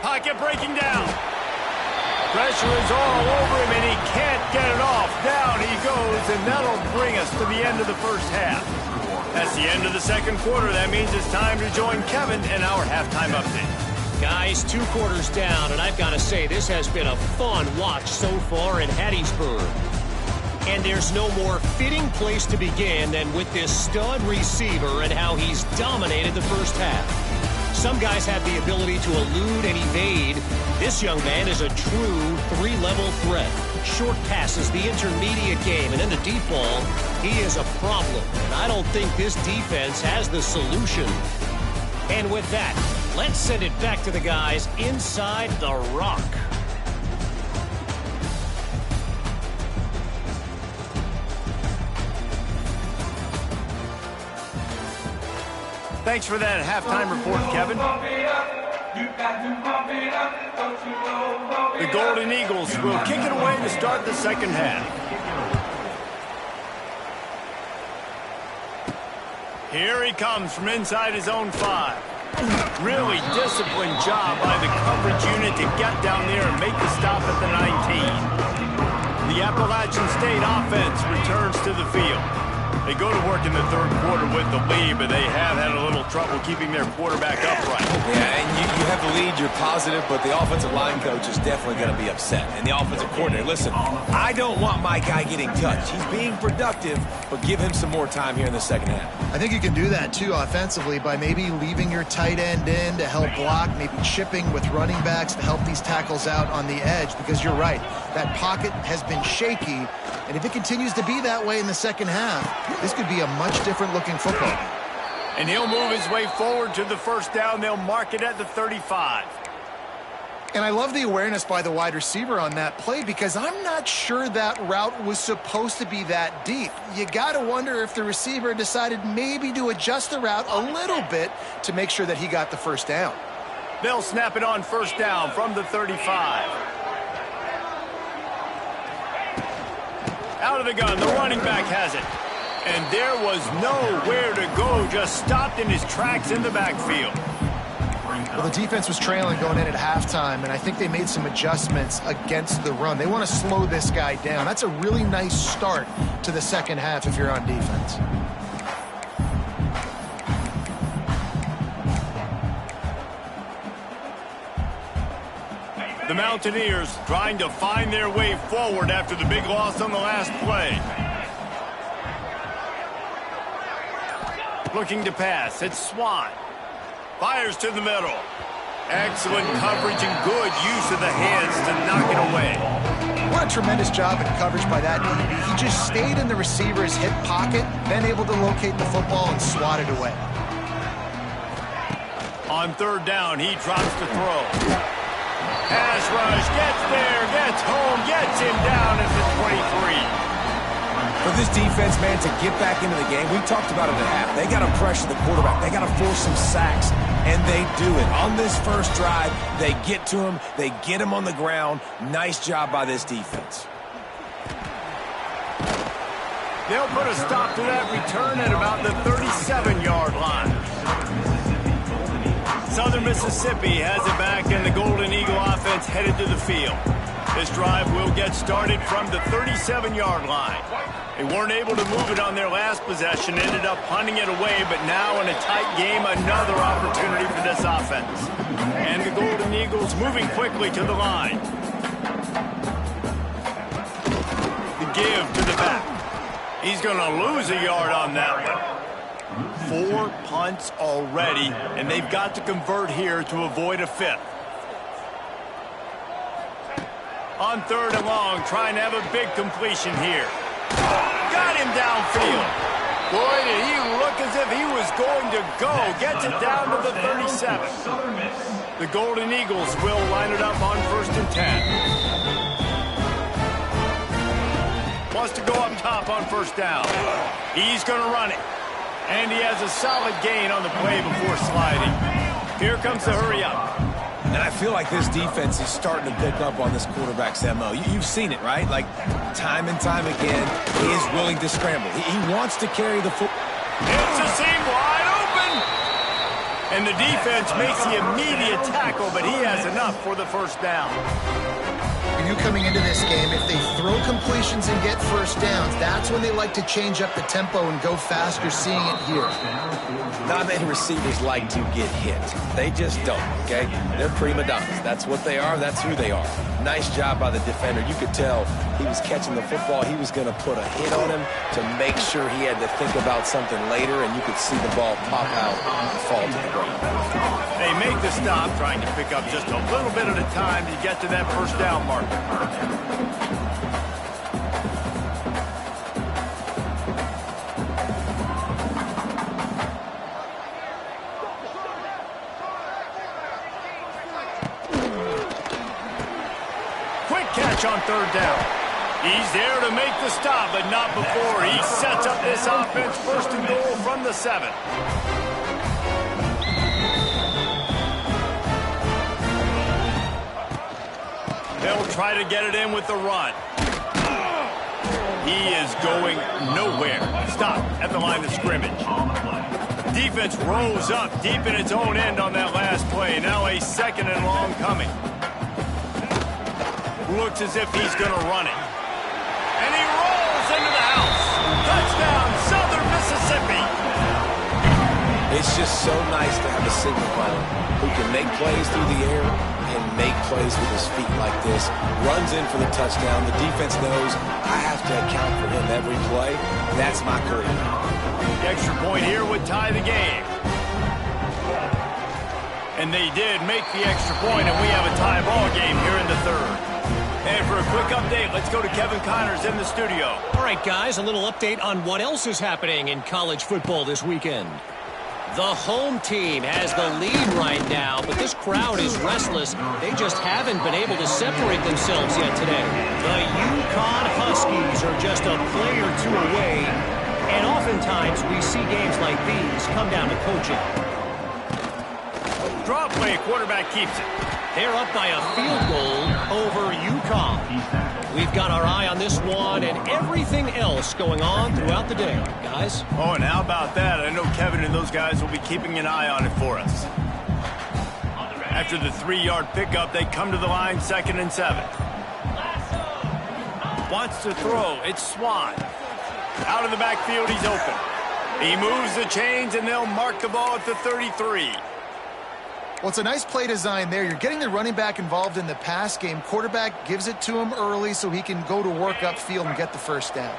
Pocket breaking down. Pressure is all over him, and he can't get it off. Down he goes, and that'll bring us to the end of the 1st half. That's the end of the 2nd quarter. That means it's time to join Kevin in our halftime update. Guys, 2 quarters down, and I've got to say, this has been a fun watch so far in Hattiesburg. And there's no more fitting place to begin than with this stud receiver and how he's dominated the 1st half. Some guys have the ability to elude and evade. This young man is a true 3-level threat. Short passes, the intermediate game, and in the deep ball, he is a problem. And I don't think this defense has the solution. And with that, let's send it back to the guys inside the rock. Thanks for that halftime report, Kevin. The Golden Eagles will kick it away to start the 2nd half. Here he comes from inside his own 5. Really disciplined job by the coverage unit to get down there and make the stop at the 19. The Appalachian State offense returns to the field. They go to work in the third quarter with the lead, but they have had a little trouble keeping their quarterback upright. Yeah, and you have the lead, you're positive, but the offensive line coach is definitely going to be upset. And the offensive coordinator, listen, I don't want my guy getting touched. He's being productive, but give him some more time here in the second half. I think you can do that, too, offensively, by maybe leaving your tight end in to help block, maybe chipping with running backs to help these tackles out on the edge, because you're right. That pocket has been shaky, and if it continues to be that way in the second half, this could be a much different looking football game. And he'll move his way forward to the first down. They'll mark it at the 35. And I love the awareness by the wide receiver on that play, because I'm not sure that route was supposed to be that deep. You got to wonder if the receiver decided maybe to adjust the route a little bit to make sure that he got the first down. They'll snap it on first down from the 35. Out of the gun, the running back has it. And there was nowhere to go, just stopped in his tracks in the backfield. Well, the defense was trailing going in at halftime, and I think they made some adjustments against the run. They want to slow this guy down. That's a really nice start to the second half if you're on defense. The Mountaineers trying to find their way forward after the big loss on the last play. Looking to pass. It's Swan. Fires to the middle. Excellent coverage and good use of the hands to knock it away. What a tremendous job in coverage by that DB. He just stayed in the receiver's hip pocket, then able to locate the football and swat it away. On third down, he drops to throw. Pass rush, gets there, gets home, gets him down at the 23. For this defense, man, to get back into the game, we talked about it at half. They got to pressure the quarterback. They got to force some sacks, and they do it. On this first drive, they get to him. They get him on the ground. Nice job by this defense. They'll put a stop to that return at about the 37-yard line. Southern Mississippi has it back, and the Golden Eagle offense headed to the field. This drive will get started from the 37-yard line. They weren't able to move it on their last possession, ended up punting it away, but now in a tight game, another opportunity for this offense. And the Golden Eagles moving quickly to the line. The give to the back. He's going to lose a yard on that one. 4 punts already, and they've got to convert here to avoid a fifth. On third and long, trying to have a big completion here. Got him downfield. Boy, did he look as if he was going to go. Gets it down to the 37. The Golden Eagles will line it up on 1st and 10. Wants to go up top on first down. He's going to run it. And he has a solid gain on the play before sliding. Here comes the hurry up. And I feel like this defense is starting to pick up on this quarterback's MO. You've seen it, right? Like, time and time again, he is willing to scramble. He wants to carry the football. It's a seam wide open. And the defense makes the immediate tackle, but he has enough for the first down. You coming into this game, if they throw completions and get first downs, that's when they like to change up the tempo and go faster, seeing it here. Not many receivers like to get hit. They just don't, okay? They're prima donnas. That's what they are. That's who they are. Nice job by the defender. You could tell he was catching the football. He was going to put a hit on him to make sure he had to think about something later, and you could see the ball pop out and fall to the ground. They make the stop, trying to pick up just a little bit at a time to get to that first down marker. Quick catch on third down. He's there to make the stop, but not before. He sets up this offense 1st and goal from the 7. They'll try to get it in with the run. He is going nowhere. Stop at the line of scrimmage. Defense rose up deep in its own end on that last play. Now a 2nd and long coming. Looks as if he's going to run it. And he rolls into the house. Touchdown, Southern Mississippi. It's just so nice to have a signal runner who can make plays through the air and make plays with his feet like this. Runs in for the touchdown. The defense knows I have to account for him every play. That's my career. The extra point here would tie the game. And they did make the extra point, and we have a tie ball game here in the 3rd. And for a quick update, let's go to Kevin Connors in the studio. All right, guys, a little update on what else is happening in college football this weekend. The home team has the lead right now, but this crowd is restless. They just haven't been able to separate themselves yet today. The UConn Huskies are just a play or two away, and oftentimes we see games like these come down to coaching. Draw play, quarterback keeps it. They're up by a field goal over UConn. We've got our eye on this one and everything else going on throughout the day, guys. Oh, and how about that? I know Kevin and those guys will be keeping an eye on it for us. After the 3-yard pickup, they come to the line, 2nd and 7. Wants to throw. It's Swan. Out of the backfield, he's open. He moves the chains, and they'll mark the ball at the 33. Well, it's a nice play design there. You're getting the running back involved in the pass game. Quarterback gives it to him early so he can go to work upfield and get the first down.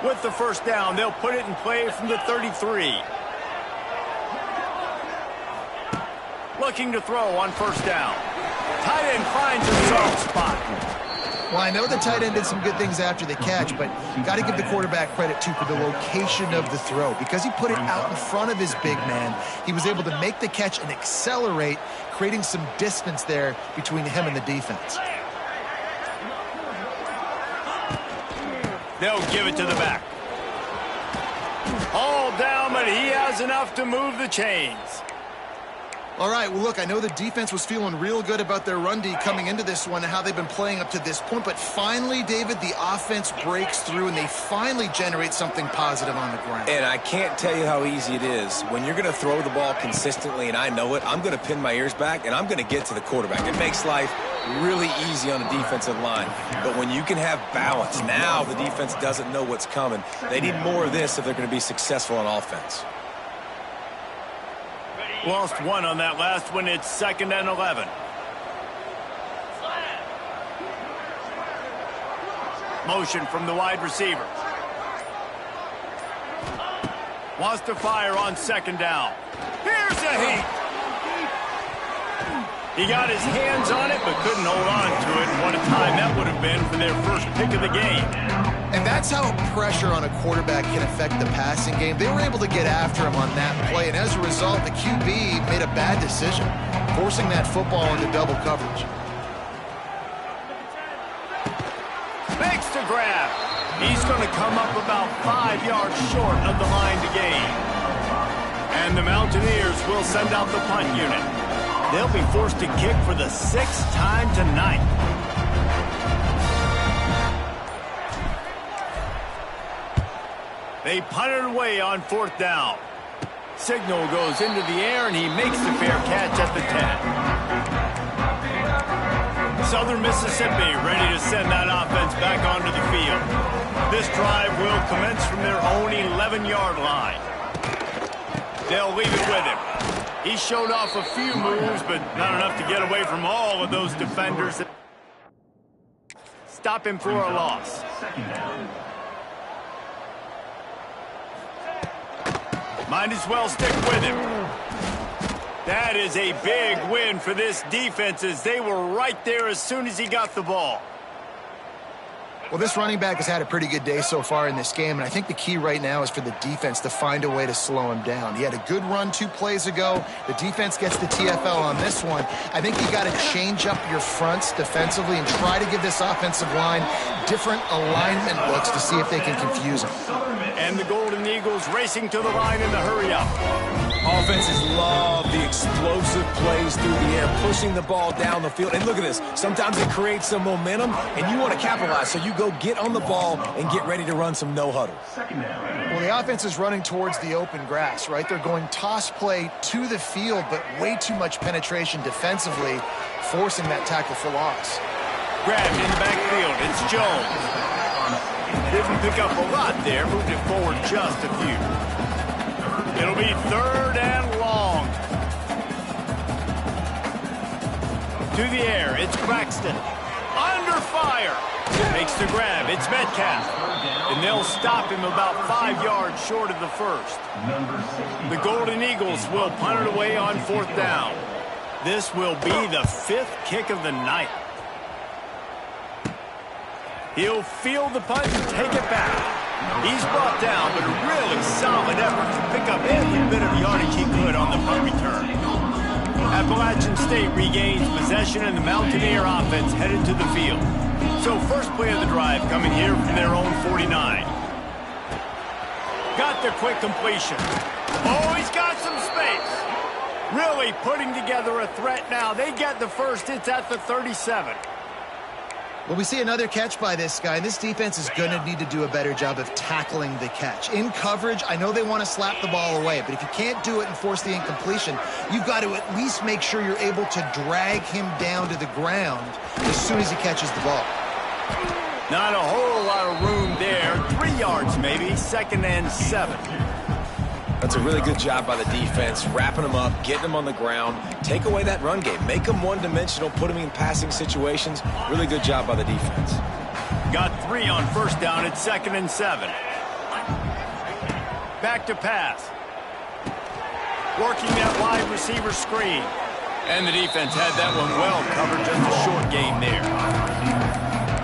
With the first down, they'll put it in play from the 33. Looking to throw on first down. Tight end finds a soft spot. Well, I know the tight end did some good things after the catch, but you got to give the quarterback credit, too, for the location of the throw. Because he put it out in front of his big man, he was able to make the catch and accelerate, creating some distance there between him and the defense. They'll give it to the back. All down, but he has enough to move the chains. All right, well, look, I know the defense was feeling real good about their run D coming into this one and how they've been playing up to this point. But finally, David, the offense breaks through and they finally generate something positive on the ground. And I can't tell you how easy it is. When you're going to throw the ball consistently, and I know it, I'm going to pin my ears back and I'm going to get to the quarterback. It makes life really easy on the defensive line. But when you can have balance, now the defense doesn't know what's coming. They need more of this if they're going to be successful on offense. Lost one on that last one. It's 2nd and 11. Motion from the wide receiver. Wants to fire on 2nd down. Here's a heat. He got his hands on it, but couldn't hold on to it. What a time that would have been for their first pick of the game. And that's how pressure on a quarterback can affect the passing game. They were able to get after him on that play, and as a result, the QB made a bad decision, forcing that football into double coverage. Makes the grab. He's going to come up about 5 yards short of the line to gain. And the Mountaineers will send out the punt unit. They'll be forced to kick for the 6th time tonight. They punt it away on 4th down. Signal goes into the air, and he makes the fair catch at the 10. Southern Mississippi ready to send that offense back onto the field. This drive will commence from their own 11-yard line. They'll leave it with him. He showed off a few moves, but not enough to get away from all of those defenders. Stop him for a loss. Might as well stick with him. That is a big win for this defense as they were right there as soon as he got the ball. Well, this running back has had a pretty good day so far in this game, and I think the key right now is for the defense to find a way to slow him down. He had a good run 2 plays ago. The defense gets the TFL on this one. I think you got to change up your fronts defensively and try to give this offensive line different alignment looks to see if they can confuse him. And the Golden Eagles racing to the line in the hurry-up. Offenses love the explosive plays through the air, pushing the ball down the field. And look at this. Sometimes it creates some momentum, and you want to capitalize. So you go get on the ball and get ready to run some no-huddle. Well, the offense is running towards the open grass, right? They're going toss play to the field, but way too much penetration defensively, forcing that tackle for loss. Grabbed in the backfield. It's Jones. Didn't pick up a lot there. Moved it forward just a few. It'll be 3rd and long. To the air. It's Braxton. Under fire. Makes the grab. It's Metcalf. And they'll stop him about 5 yards short of the first. The Golden Eagles will punt it away on 4th down. This will be the 5th kick of the night. He'll field the punt and take it back. He's brought down, but a really solid effort to pick up every bit of yardage he could on the punt return. Appalachian State regains possession, and the Mountaineer offense headed to the field. So first play of the drive coming here from their own 49. Got the quick completion. Oh, he's got some space. Really putting together a threat now. They get the first. It's at the 37. Well, we see another catch by this guy. This defense is going to need to do a better job of tackling the catch. In coverage, I know they want to slap the ball away, but if you can't do it and force the incompletion, you've got to at least make sure you're able to drag him down to the ground as soon as he catches the ball. Not a whole lot of room there. 3 yards maybe. 2nd and 7. That's a really good job by the defense, wrapping them up, getting them on the ground, take away that run game, make them one-dimensional, put them in passing situations. Really good job by the defense. Got 3 on 1st down. It's 2nd and 7. Back to pass. Working that wide receiver screen. And the defense had that one well covered. Just a short game there.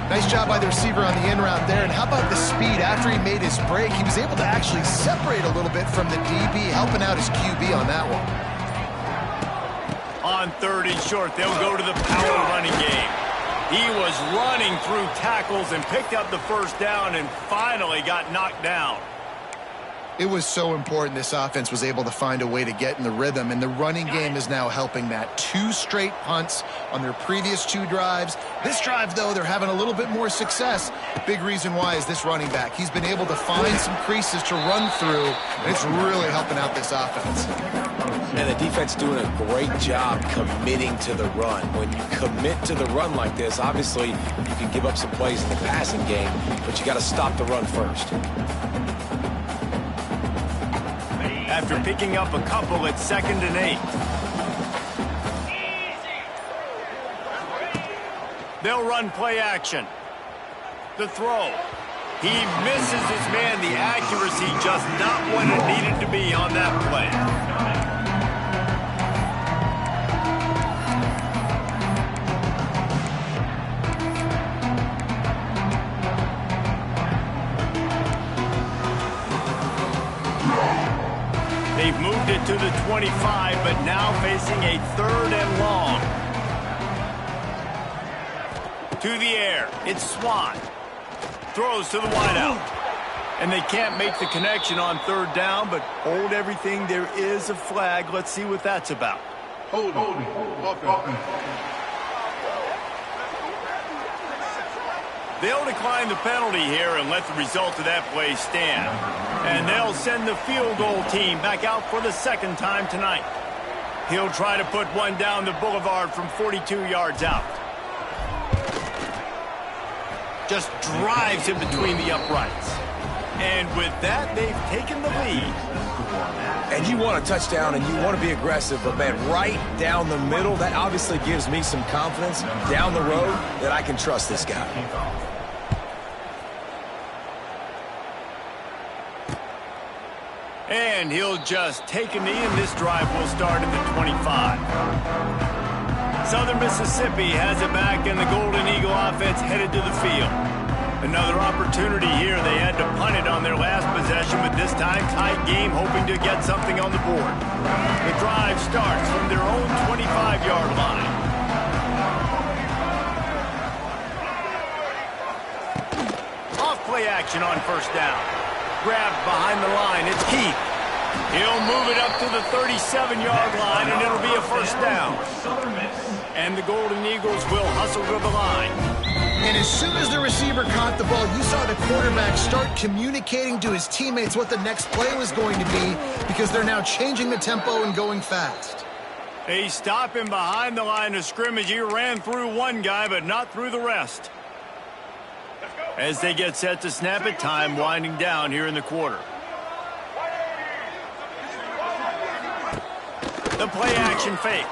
Nice job by the receiver on the in route there. And how about the speed? After he made his break, he was able to actually separate a little bit from the DB, helping out his QB on that one. On 3rd and short, they'll go to the power running game. He was running through tackles and picked up the 1st down and finally got knocked down. It was so important this offense was able to find a way to get in the rhythm, and the running game is now helping that. 2 straight punts on their previous 2 drives. This drive, though, they're having a little bit more success. Big reason why is this running back. He's been able to find some creases to run through, and it's really helping out this offense. And the defense doing a great job committing to the run. When you commit to the run like this, obviously you can give up some plays in the passing game, but you got to stop the run first. After picking up a couple, it's 2nd and 8. They'll run play action. The throw. He misses his man. The accuracy just not what it needed to be on that play. They've moved it to the 25, but now facing a 3rd and long. To the air. It's Swan. Throws to the wideout. And they can't make the connection on 3rd down, but hold everything. There is a flag. Let's see what that's about. Holding. Offense. They'll decline the penalty here and let the result of that play stand. And they'll send the field goal team back out for the 2nd time tonight. He'll try to put one down the boulevard from 42 yards out. Just drives in between the uprights. And with that, they've taken the lead. And you want a touchdown and you want to be aggressive, but man, right down the middle, that obviously gives me some confidence down the road that I can trust this guy. And he'll just take a knee, and this drive will start at the 25. Southern Mississippi has it back, and the Golden Eagle offense headed to the field. Another opportunity here. They had to punt it on their last possession, but this time tight game, hoping to get something on the board. The drive starts from their own 25-yard line. play action on first down. Grabbed behind the line. It's Keith. He'll move it up to the 37-yard line, and it'll be a first down. And the Golden Eagles will hustle to the line. And as soon as the receiver caught the ball, you saw the quarterback start communicating to his teammates what the next play was going to be, because they're now changing the tempo and going fast. They stop him behind the line of scrimmage. He ran through one guy, but not through the rest. As they get set to snap it, time winding down here in the quarter. The play action fake.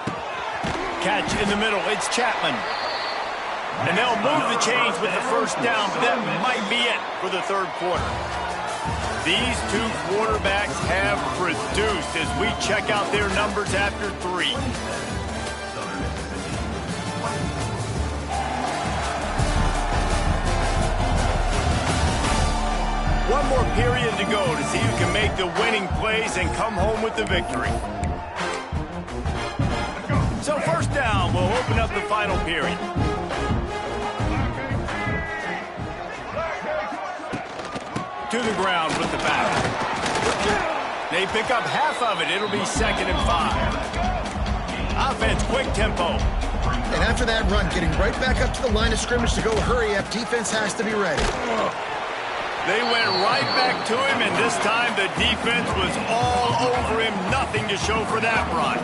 Catch in the middle. It's Chapman. And they'll move the chains with the first down, but that might be it for the third quarter. These two quarterbacks have produced as we check out their numbers after 3. One more period to go to see who can make the winning plays and come home with the victory. So first down will open up the final period. To the ground with the back. They pick up half of it. It'll be 2nd and 5. Offense, quick tempo. And after that run, getting right back up to the line of scrimmage to go hurry up, defense has to be ready. They went right back to him, and this time the defense was all over him. Nothing to show for that run.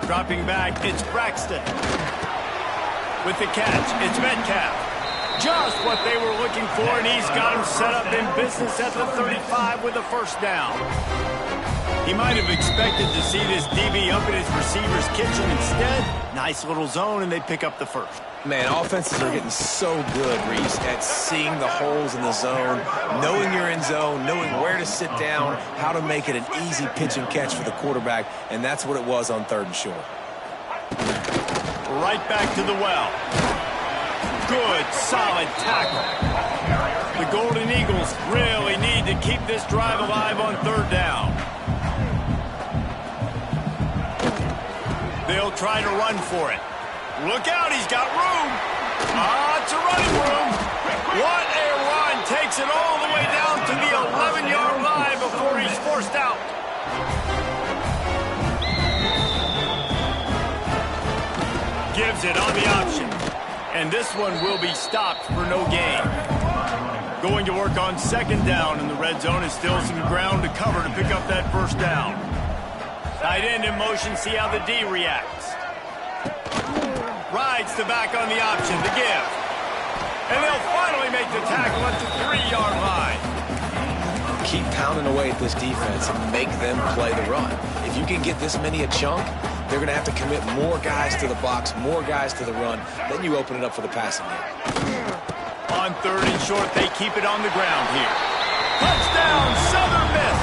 Dropping back, it's Braxton. With the catch, it's Metcalf. Just what they were looking for, and he's got him set up in business at the 35 with a first down. He might have expected to see this DB up in his receiver's kitchen. Instead, nice little zone, and they pick up the first. Man, offenses are getting so good, Reese, at seeing the holes in the zone, knowing you're in zone, knowing where to sit down, how to make it an easy pitch and catch for the quarterback, and that's what it was on 3rd and short. Right back to the well. Good, solid tackle. The Golden Eagles really need to keep this drive alive on 3rd down. They'll try to run for it. Look out, he's got room. It's a running room. What a run. Takes it all the way down to the 11-yard line before he's forced out. Gives it on the option. And this one will be stopped for no gain. Going to work on 2nd down in the red zone, and still some ground to cover to pick up that first down. Tight end in motion, see how the D reacts. Rides the back on the option, the give. And they'll finally make the tackle at the 3-yard line. Keep pounding away at this defense and make them play the run. If you can get this many a chunk, they're going to have to commit more guys to the box, more guys to the run. Then you open it up for the passing game. On 3rd and short, they keep it on the ground here. Touchdown, Southern Miss.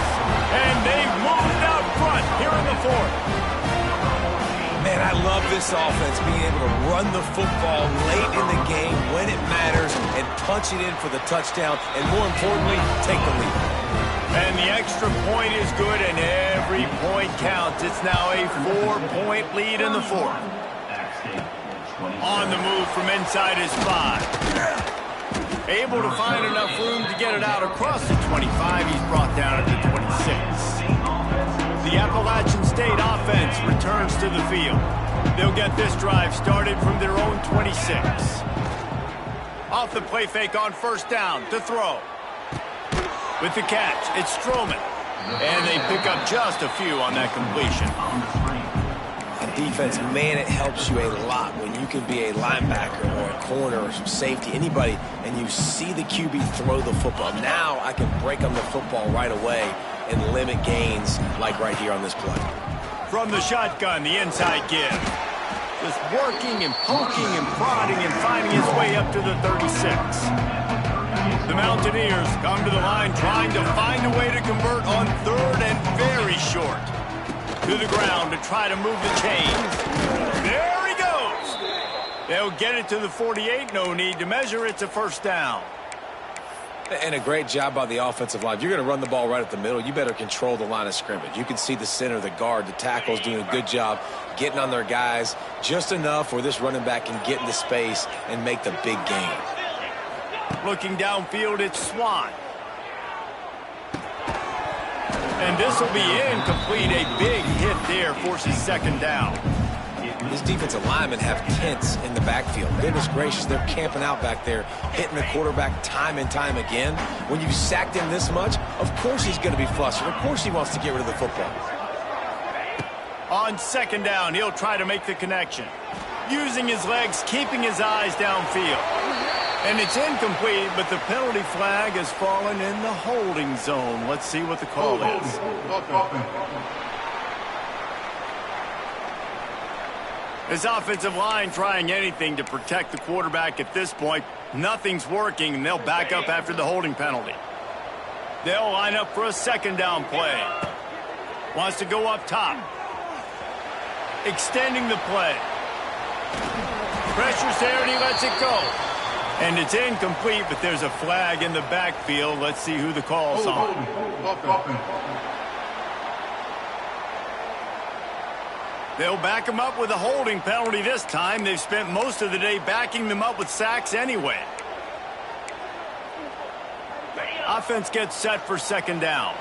And they've moved out front here in the 4th. Man, I love this offense, being able to run the football late in the game when it matters and punch it in for the touchdown, and more importantly, take the lead. And the extra point is good, and every point counts. It's now a 4-point lead in the 4th. On the move from inside his 5. Able to find enough room to get it out across the 25. He's brought down at the 26. The Appalachian State offense returns to the field. They'll get this drive started from their own 26. Off the play fake on first down to throw. With the catch, it's Stroman. And they pick up just a few on that completion. Defense, man, it helps you a lot when you can be a linebacker or a corner or some safety, anybody, and you see the QB throw the football. Now I can break on the football right away and limit gains like right here on this play. From the shotgun, the inside give. Just working and poking and prodding and finding his way up to the 36. The Mountaineers come to the line trying to find a way to convert on 3rd and very short. To the ground to try to move the chains. There he goes. They'll get it to the 48. No need to measure. It's a first down. And a great job by the offensive line. If you're going to run the ball right at the middle, you better control the line of scrimmage. You can see the center, the guard, the tackles doing a good job getting on their guys just enough where this running back can get into space and make the big gain. Looking downfield, it's Swan. And this will be incomplete. A big hit there forces second down. These defensive linemen have tents in the backfield. Goodness gracious, they're camping out back there, hitting the quarterback time and time again. When you've sacked him this much, of course he's going to be flustered. Of course he wants to get rid of the football. On second down, he'll try to make the connection. Using his legs, keeping his eyes downfield. And it's incomplete, but the penalty flag has fallen in the holding zone. Let's see what the call is. This offensive line trying anything to protect the quarterback at this point. Nothing's working, and they'll back up after the holding penalty. They'll line up for a second down play. Wants to go up top. Extending the play. Pressure's there, and he lets it go. And it's incomplete, but there's a flag in the backfield. Let's see who the call's on. They'll back him up with a holding penalty this time. They've spent most of the day backing them up with sacks anyway. Offense gets set for second down.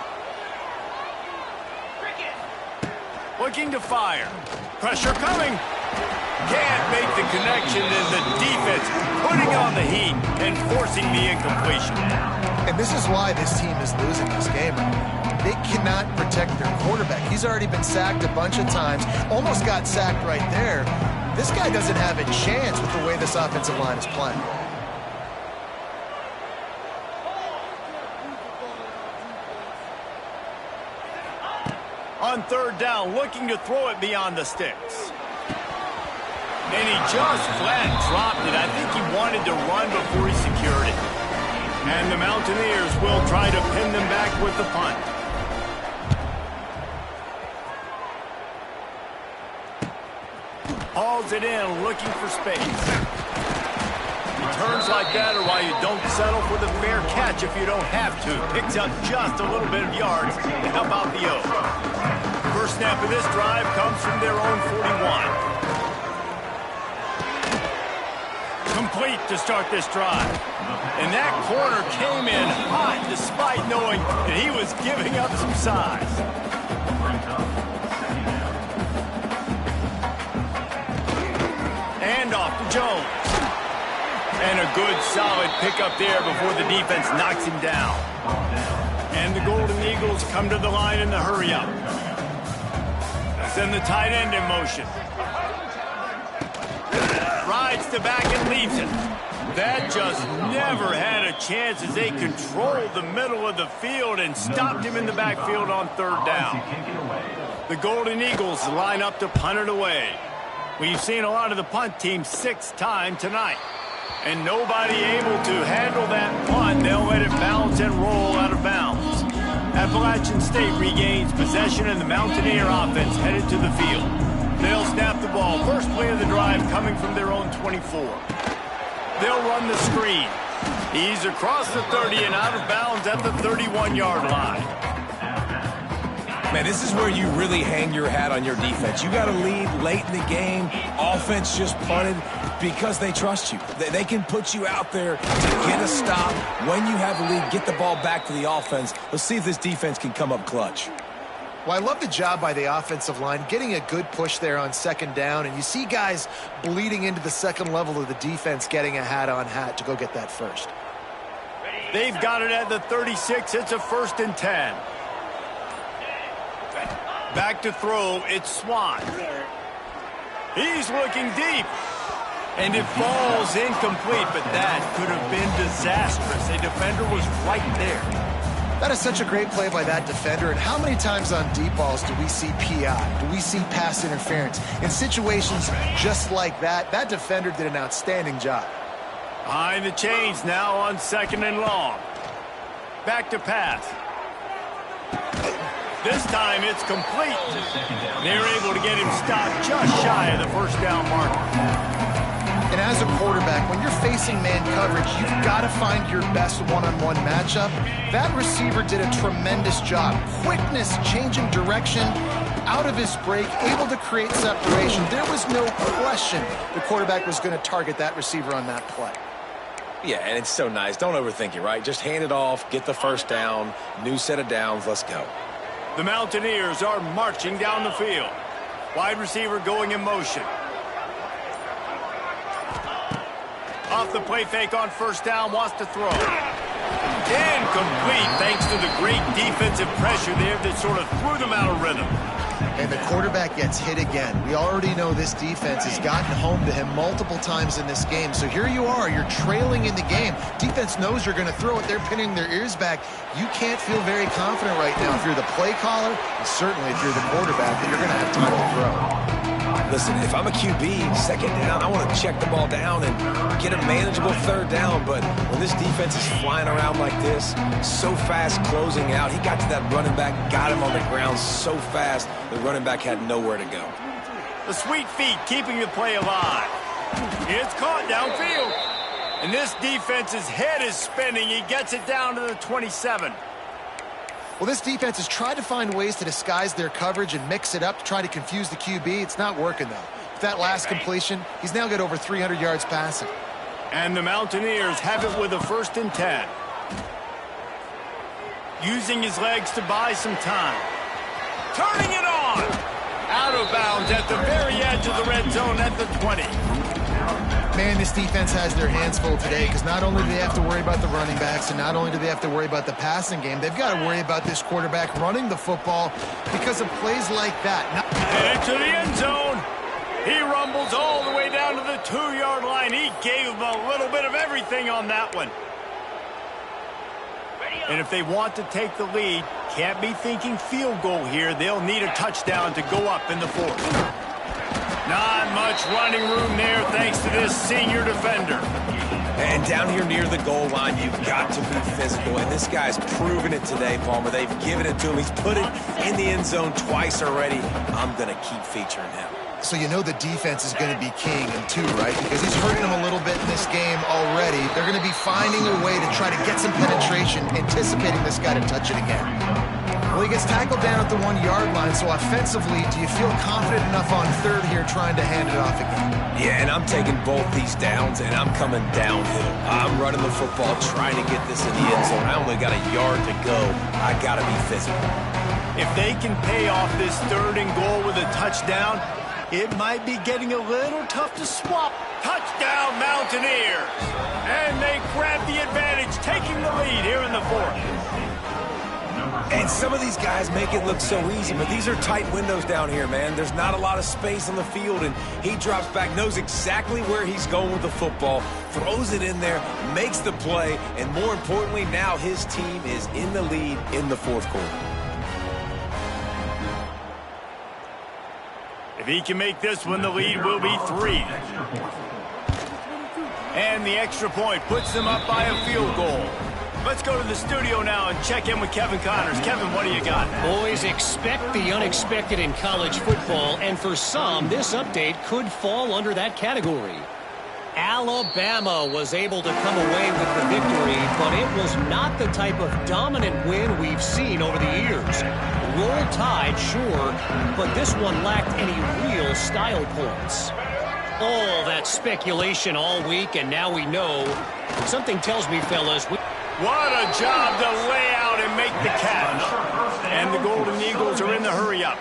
Looking to fire. Pressure coming. Can't make the connection, and the defense putting on the heat and forcing the incompletion. And this is why this team is losing this game. They cannot protect their quarterback. He's already been sacked a bunch of times. Almost got sacked right there. This guy doesn't have a chance with the way this offensive line is playing. On third down, looking to throw it beyond the sticks. And he just flat dropped it. I think he wanted to run before he secured it. And the Mountaineers will try to pin them back with the punt. Hauls it in, looking for space. Returns like that are why you don't settle for the fair catch if you don't have to. Picks up just a little bit of yards to help out the Oaks. First snap of this drive comes from their own 41. Complete to start this drive. And that corner came in hot despite knowing that he was giving up some size. And off to Jones. And a good solid pickup there before the defense knocks him down. And the Golden Eagles come to the line in the hurry-up. Send the tight end in motion. Rides to back and leaves it. That just never had a chance as they controlled the middle of the field and stopped him in the backfield on third down. The Golden Eagles line up to punt it away. We've seen a lot of the punt teams 6 times tonight. And nobody able to handle that punt. They'll let it bounce and roll out of bounds. Appalachian State regains possession and the Mountaineer offense headed to the field. They'll snap the ball. First play of the drive coming from their own 24. They'll run the screen. He's across the 30 and out of bounds at the 31-yard line. Man, this is where you really hang your hat on your defense. You got to lead late in the game. Offense just punted because they trust you. They can put you out there to get a stop. When you have a lead, get the ball back to the offense. Let's see if this defense can come up clutch. Well, I love the job by the offensive line, getting a good push there on second down, and you see guys bleeding into the second level of the defense getting a hat-on-hat to go get that first. They've got it at the 36. It's a 1st and 10. Back to throw, it's Swan. He's looking deep. And it falls incomplete, but that could have been disastrous. A defender was right there. That is such a great play by that defender. And how many times on deep balls do we see PI? Do we see pass interference? In situations just like that, that defender did an outstanding job. Behind the chains now on 2nd and long. Back to pass. This time it's complete. They're able to get him stopped just shy of the first down marker. And as as a quarterback, when you're facing man coverage, you've got to find your best one-on-one matchup. That receiver did a tremendous job. Quickness, changing direction, out of his break, able to create separation. There was no question the quarterback was going to target that receiver on that play. Yeah, and it's so nice. Don't overthink it, right? Just hand it off, get the first down, new set of downs, let's go. The Mountaineers are marching down the field. Wide receiver going in motion. Off the play fake on first down, wants to throw. Incomplete thanks to the great defensive pressure there that sort of threw them out of rhythm. And the quarterback gets hit again. We already know this defense has gotten home to him multiple times in this game. So here you are, you're trailing in the game. Defense knows you're going to throw it. They're pinning their ears back. You can't feel very confident right now if you're the play caller, and certainly if you're the quarterback, that you're going to have time to throw. Listen, if I'm a QB, second down, I want to check the ball down and get a manageable third down. But when this defense is flying around like this, so fast closing out, he got to that running back, got him on the ground so fast, the running back had nowhere to go. The sweet feet keeping the play alive. It's caught downfield. And this defense's head is spinning. He gets it down to the 27. Well, this defense has tried to find ways to disguise their coverage and mix it up to try to confuse the QB. It's not working, though. With that last completion, he's now got over 300 yards passing. And the Mountaineers have it with a 1st and 10. Using his legs to buy some time. Turning it on! Out of bounds at the very edge of the red zone at the 20. Man, this defense has their hands full today because not only do they have to worry about the running backs and not only do they have to worry about the passing game, they've got to worry about this quarterback running the football because of plays like that. And into the end zone. He rumbles all the way down to the 2-yard line. He gave him a little bit of everything on that one. And if they want to take the lead, can't be thinking field goal here. They'll need a touchdown to go up in the 4th. Not much running room there thanks to this senior defender. And down here near the goal line, you've got to be physical. And this guy's proven it today, Palmer. They've given it to him. He's put it in the end zone twice already. I'm going to keep featuring him. So you know the defense is going to be king in 2, right? Because he's hurting them a little bit in this game already. They're going to be finding a way to try to get some penetration, anticipating this guy to touch it again. Well, he gets tackled down at the 1-yard line, so offensively, do you feel confident enough on 3rd here trying to hand it off again? Yeah, and I'm taking both these downs, and I'm coming downhill. I'm running the football, trying to get this in the end zone. I only got a yard to go. I got to be physical. If they can pay off this 3rd and goal with a touchdown, it might be getting a little tough to swap. Touchdown, Mountaineers! And they grab the advantage, taking the lead here in the 4th. And some of these guys make it look so easy, but these are tight windows down here, man. There's not a lot of space on the field, and he drops back, knows exactly where he's going with the football, throws it in there, makes the play, and more importantly, now his team is in the lead in the 4th quarter. If he can make this one, the lead will be 3. And the extra point puts them up by a field goal. Let's go to the studio now and check in with Kevin Connors. Kevin, what do you got? Boys, expect the unexpected in college football, and for some, this update could fall under that category. Alabama was able to come away with the victory, but it was not the type of dominant win we've seen over the years. Roll Tide, sure, but this one lacked any real style points. All that speculation all week, and now we know. Something tells me, fellas, what a job to lay out and make the catch. And the Golden Eagles are in the hurry-up.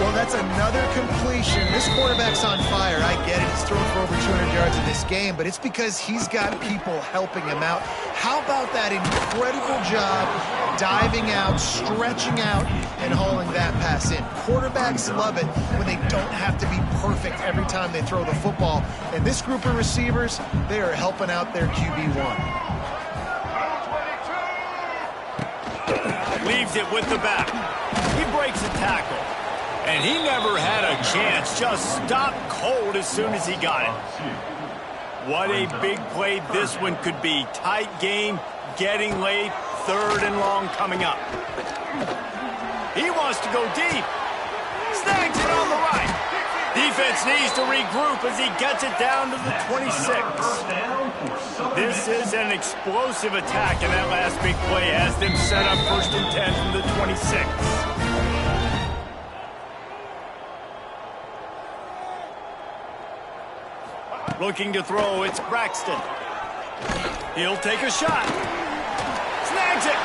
Well, that's another completion. This quarterback's on fire. I get it. He's thrown for over 200 yards in this game, but it's because he's got people helping him out. How about that incredible job diving out, stretching out, and hauling that pass in? Quarterbacks love it when they don't have to be perfect every time they throw the football. And this group of receivers, they are helping out their QB1. Leaves it with the back. He breaks a tackle. And he never had a chance. Just stopped cold as soon as he got it. What a big play this one could be. Tight game, getting late, 3rd and long coming up. He wants to go deep. Snags it on the right. Defense needs to regroup as he gets it down to the 26. This is an explosive attack, and that last big play has them set up 1st and 10 from the 26. Looking to throw, it's Braxton. He'll take a shot. Snags it.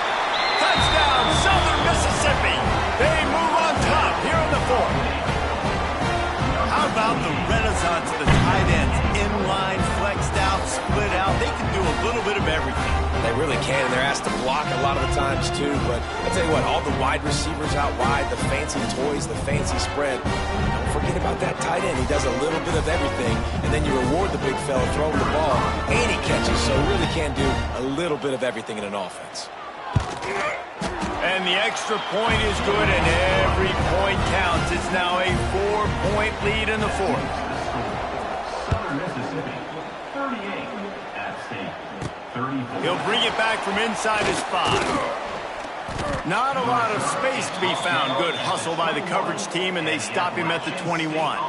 Touchdown, Southern Mississippi. They move on top here in the 4th. How about the renaissance of the tight ends? Inline, flexed out, split out. They can do a little bit of everything. They really can, and they're asked to block a lot of the times, too. But I'll tell you what, all the wide receivers out wide, the fancy toys, the fancy spread, don't forget about that tight end. He does a little bit of everything, and then you reward the big fella throwing the ball, and he catches, so really can do a little bit of everything in an offense. And the extra point is good, and every point counts. It's now a 4-point lead in the 4th. Southern Mississippi, 38 at stake. 34. He'll bring it back from inside his 5. Not a lot of space to be found. Good hustle by the coverage team, and they stop him at the 21.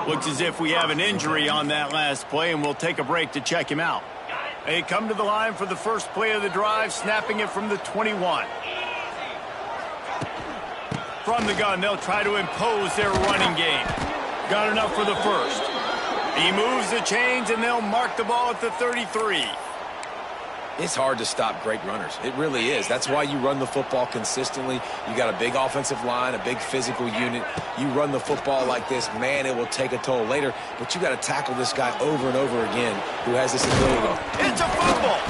Looks as if we have an injury on that last play, and we'll take a break to check him out. They come to the line for the first play of the drive, snapping it from the 21. From the gun, they'll try to impose their running game. Got enough for the first. He moves the chains, and they'll mark the ball at the 33. It's hard to stop great runners. It really is. That's why you run the football consistently. You got a big offensive line, a big physical unit. You run the football like this, man, it will take a toll later. But you got to tackle this guy over and over again who has this ability. It's a fumble.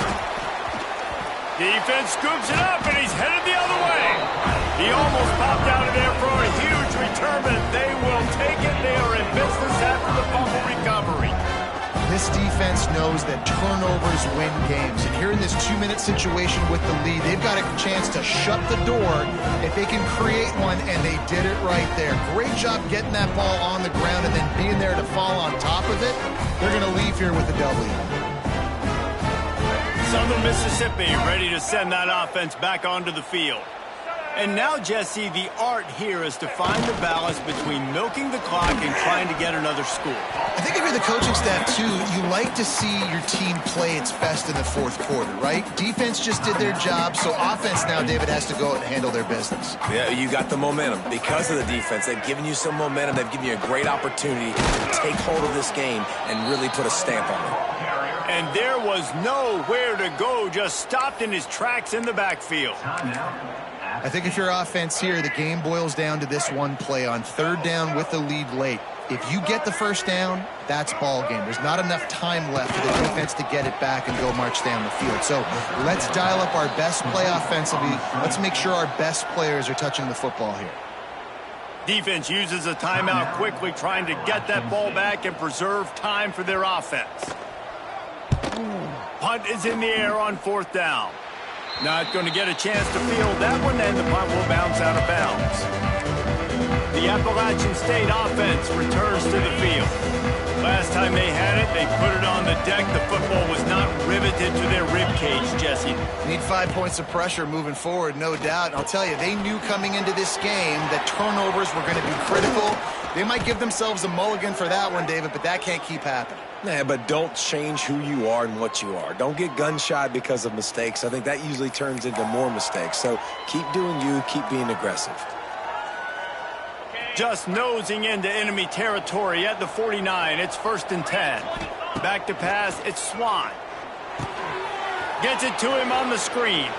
Defense scoops it up, and he's headed the other way. He almost popped out of there for a huge return, but they will take it. They are in business after the fumble recovery. This defense knows that turnovers win games. And here in this 2-minute situation with the lead, they've got a chance to shut the door if they can create one, and they did it right there. Great job getting that ball on the ground and then being there to fall on top of it. They're going to leave here with a W. Southern Mississippi ready to send that offense back onto the field. And now, Jesse, the art here is to find the balance between milking the clock and trying to get another score. I think if you're the coaching staff, too, you like to see your team play its best in the 4th quarter, right? Defense just did their job, so offense now, David, has to go and handle their business. Yeah, you got the momentum. Because of the defense, they've given you some momentum. They've given you a great opportunity to take hold of this game and really put a stamp on it. And there was nowhere to go, just stopped in his tracks in the backfield. I think if you're offense here, the game boils down to this one play on 3rd down with the lead late. If you get the first down, that's ball game. There's not enough time left for the defense to get it back and go march down the field. So let's dial up our best play offensively. Let's make sure our best players are touching the football here. Defense uses a timeout quickly, trying to get that ball back and preserve time for their offense. Punt is in the air on 4th down. Not going to get a chance to field that one, and the punt will bounce out of bounds. The Appalachian State offense returns to the field. Last time they had it, they put it on the deck. The football was not riveted to their rib cage, Jesse. Need 5 points of pressure moving forward, no doubt. And I'll tell you, they knew coming into this game that turnovers were going to be critical. They might give themselves a mulligan for that one, David, but that can't keep happening. Yeah, but don't change who you are and what you are. Don't get gun-shy because of mistakes. I think that usually turns into more mistakes. So keep doing you, keep being aggressive. Just nosing into enemy territory at the 49. It's 1st and 10. Back to pass, it's Swan. Gets it to him on the screen.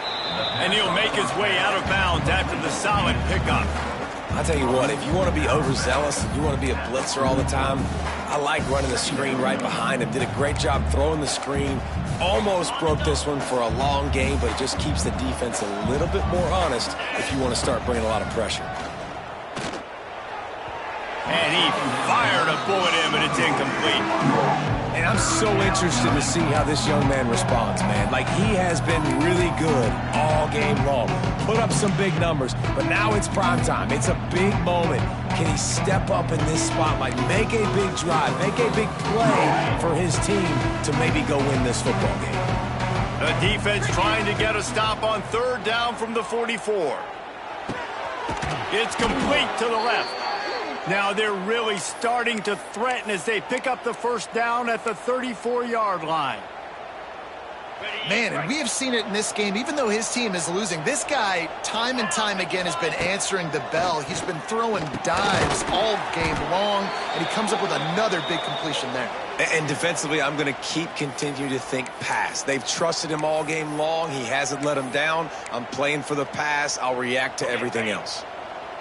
And he'll make his way out of bounds after the solid pickup. I'll tell you what, if you want to be overzealous, if you want to be a blitzer all the time, I like running the screen right behind him. Did a great job throwing the screen. Almost broke this one for a long game, but it just keeps the defense a little bit more honest if you want to start bringing a lot of pressure. And he fired a bullet in, but it's incomplete. And I'm so interested to see how this young man responds, man. Like, he has been really good all game long. Put up some big numbers, but now it's prime time. It's a big moment. Can he step up in this spotlight, make a big drive, make a big play for his team to maybe go win this football game? The defense trying to get a stop on 3rd down from the 44. It's complete to the left. Now they're really starting to threaten as they pick up the first down at the 34-yard line. Man, and we have seen it in this game. Even though his team is losing, this guy, time and time again, has been answering the bell. He's been throwing dives all game long, and he comes up with another big completion there. And defensively, I'm going to continue to think pass. They've trusted him all game long. He hasn't let them down. I'm playing for the pass. I'll react to everything else.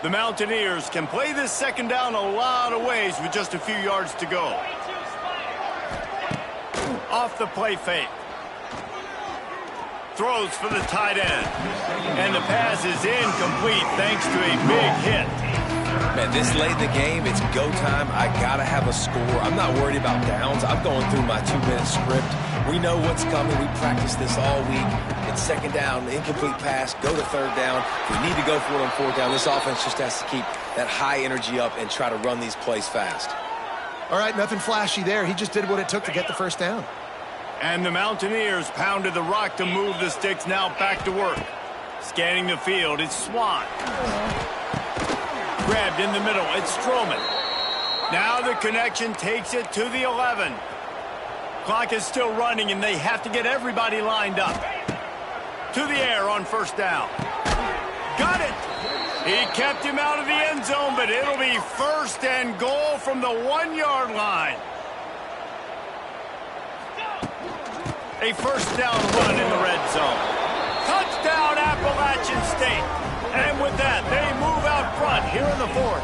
The Mountaineers can play this second down a lot of ways with just a few yards to go. Off the play fake. Throws for the tight end. And the pass is incomplete thanks to a big hit. Man, this late in the game, it's go time. I got to have a score. I'm not worried about downs. I'm going through my 2-minute script. We know what's coming. We practiced this all week. It's second down, incomplete pass, go to third down. If we need to go for it on fourth down, this offense just has to keep that high energy up and try to run these plays fast. All right, nothing flashy there. He just did what it took to get the first down. And the Mountaineers pounded the rock to move the sticks. Now back to work. Scanning the field, it's Swan. Grabbed in the middle, it's Stroman. Now the connection takes it to the 11. Clock is still running, and they have to get everybody lined up. To the air on first down. Got it! He kept him out of the end zone, but it'll be first and goal from the 1-yard line. A first down run in the red zone. Touchdown, Appalachian State. And with that, they move out front here in the fourth.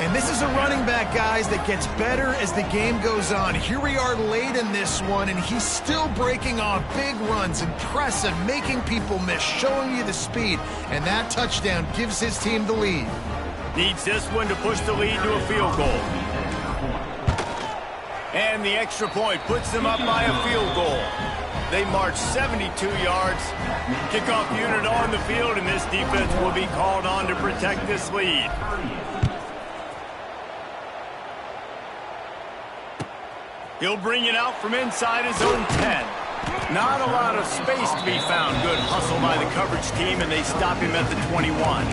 And this is a running back, guys, that gets better as the game goes on. Here we are late in this one, and he's still breaking off big runs, impressive, making people miss, showing you the speed. And that touchdown gives his team the lead. Needs this one to push the lead to a field goal. And the extra point puts them up by a field goal. They march 72 yards. Kickoff unit on the field, and this defense will be called on to protect this lead. He'll bring it out from inside his own 10. Not a lot of space to be found. Good hustle by the coverage team, and they stop him at the 21.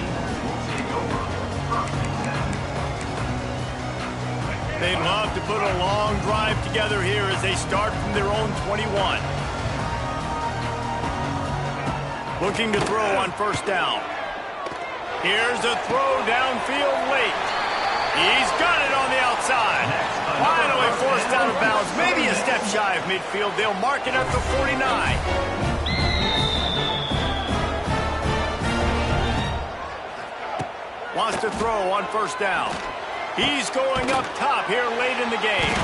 They'd love to put a long drive together here as they start from their own 21. Looking to throw on first down. Here's a throw downfield late. He's got it on the outside. Finally forced out of bounds. Maybe a step shy of midfield. They'll mark it at the 49. Wants to throw on first down. He's going up top here late in the game.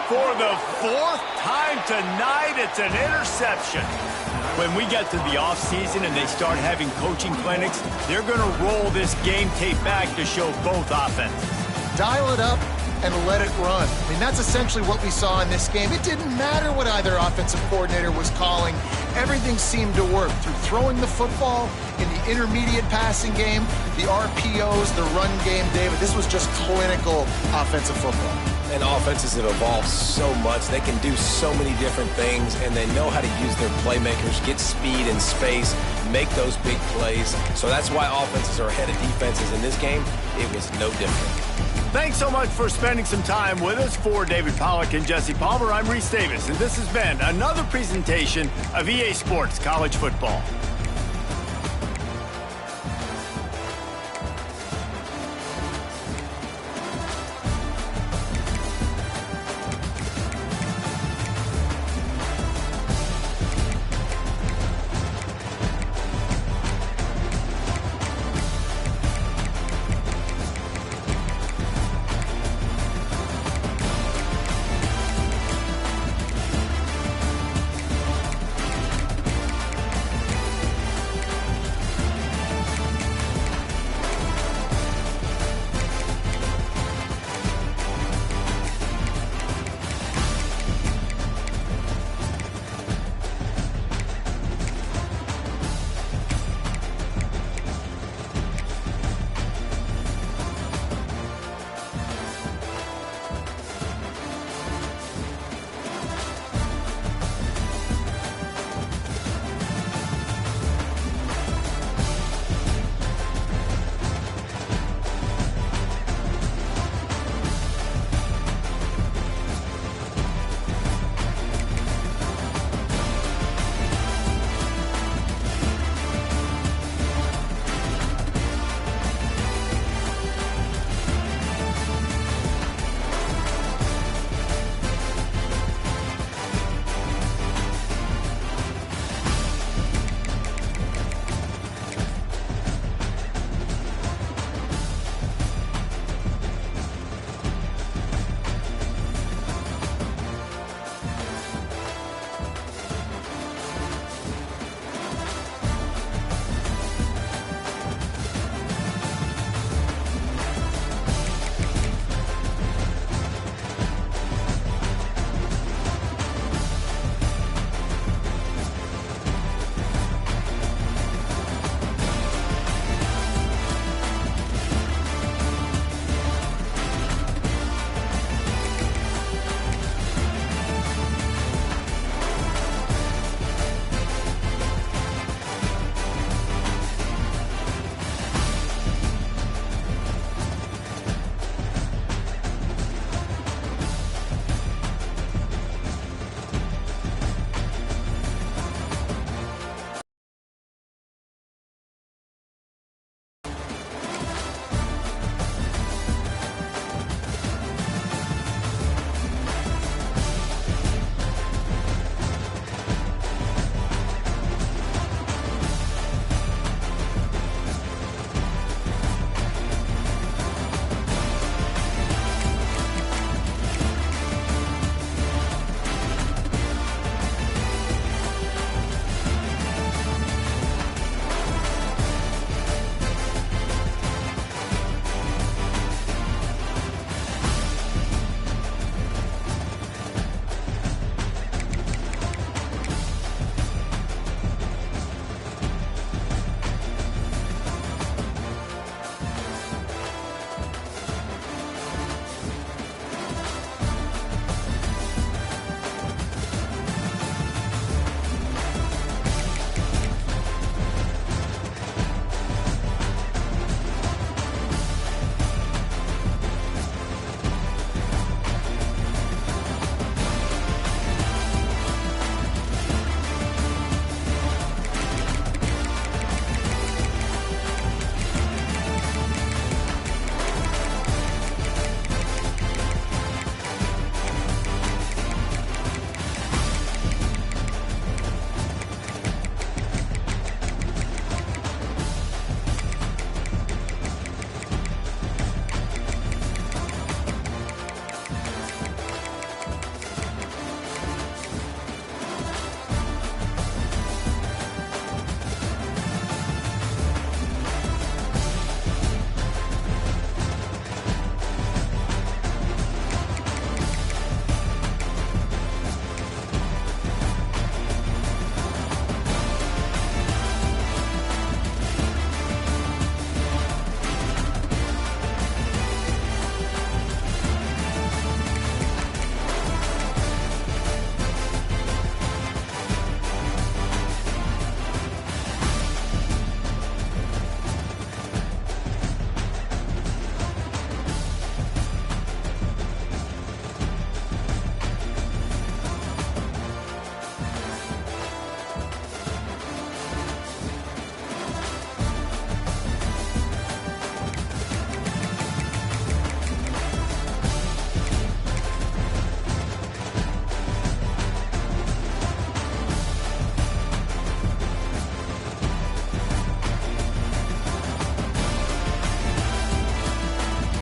For the fourth time tonight, it's an interception. When we get to the offseason and they start having coaching clinics, they're going to roll this game tape back to show both offenses. Dial it up and let it run. I mean, that's essentially what we saw in this game. It didn't matter what either offensive coordinator was calling. Everything seemed to work through throwing the football, in the intermediate passing game, the RPOs, the run game, David. This was just clinical offensive football. And offenses have evolved so much. They can do so many different things, and they know how to use their playmakers, get speed and space, make those big plays. So that's why offenses are ahead of defenses in this game. It was no different. Thanks so much for spending some time with us. For David Pollack and Jesse Palmer, I'm Reese Davis, and this has been another presentation of EA Sports College Football.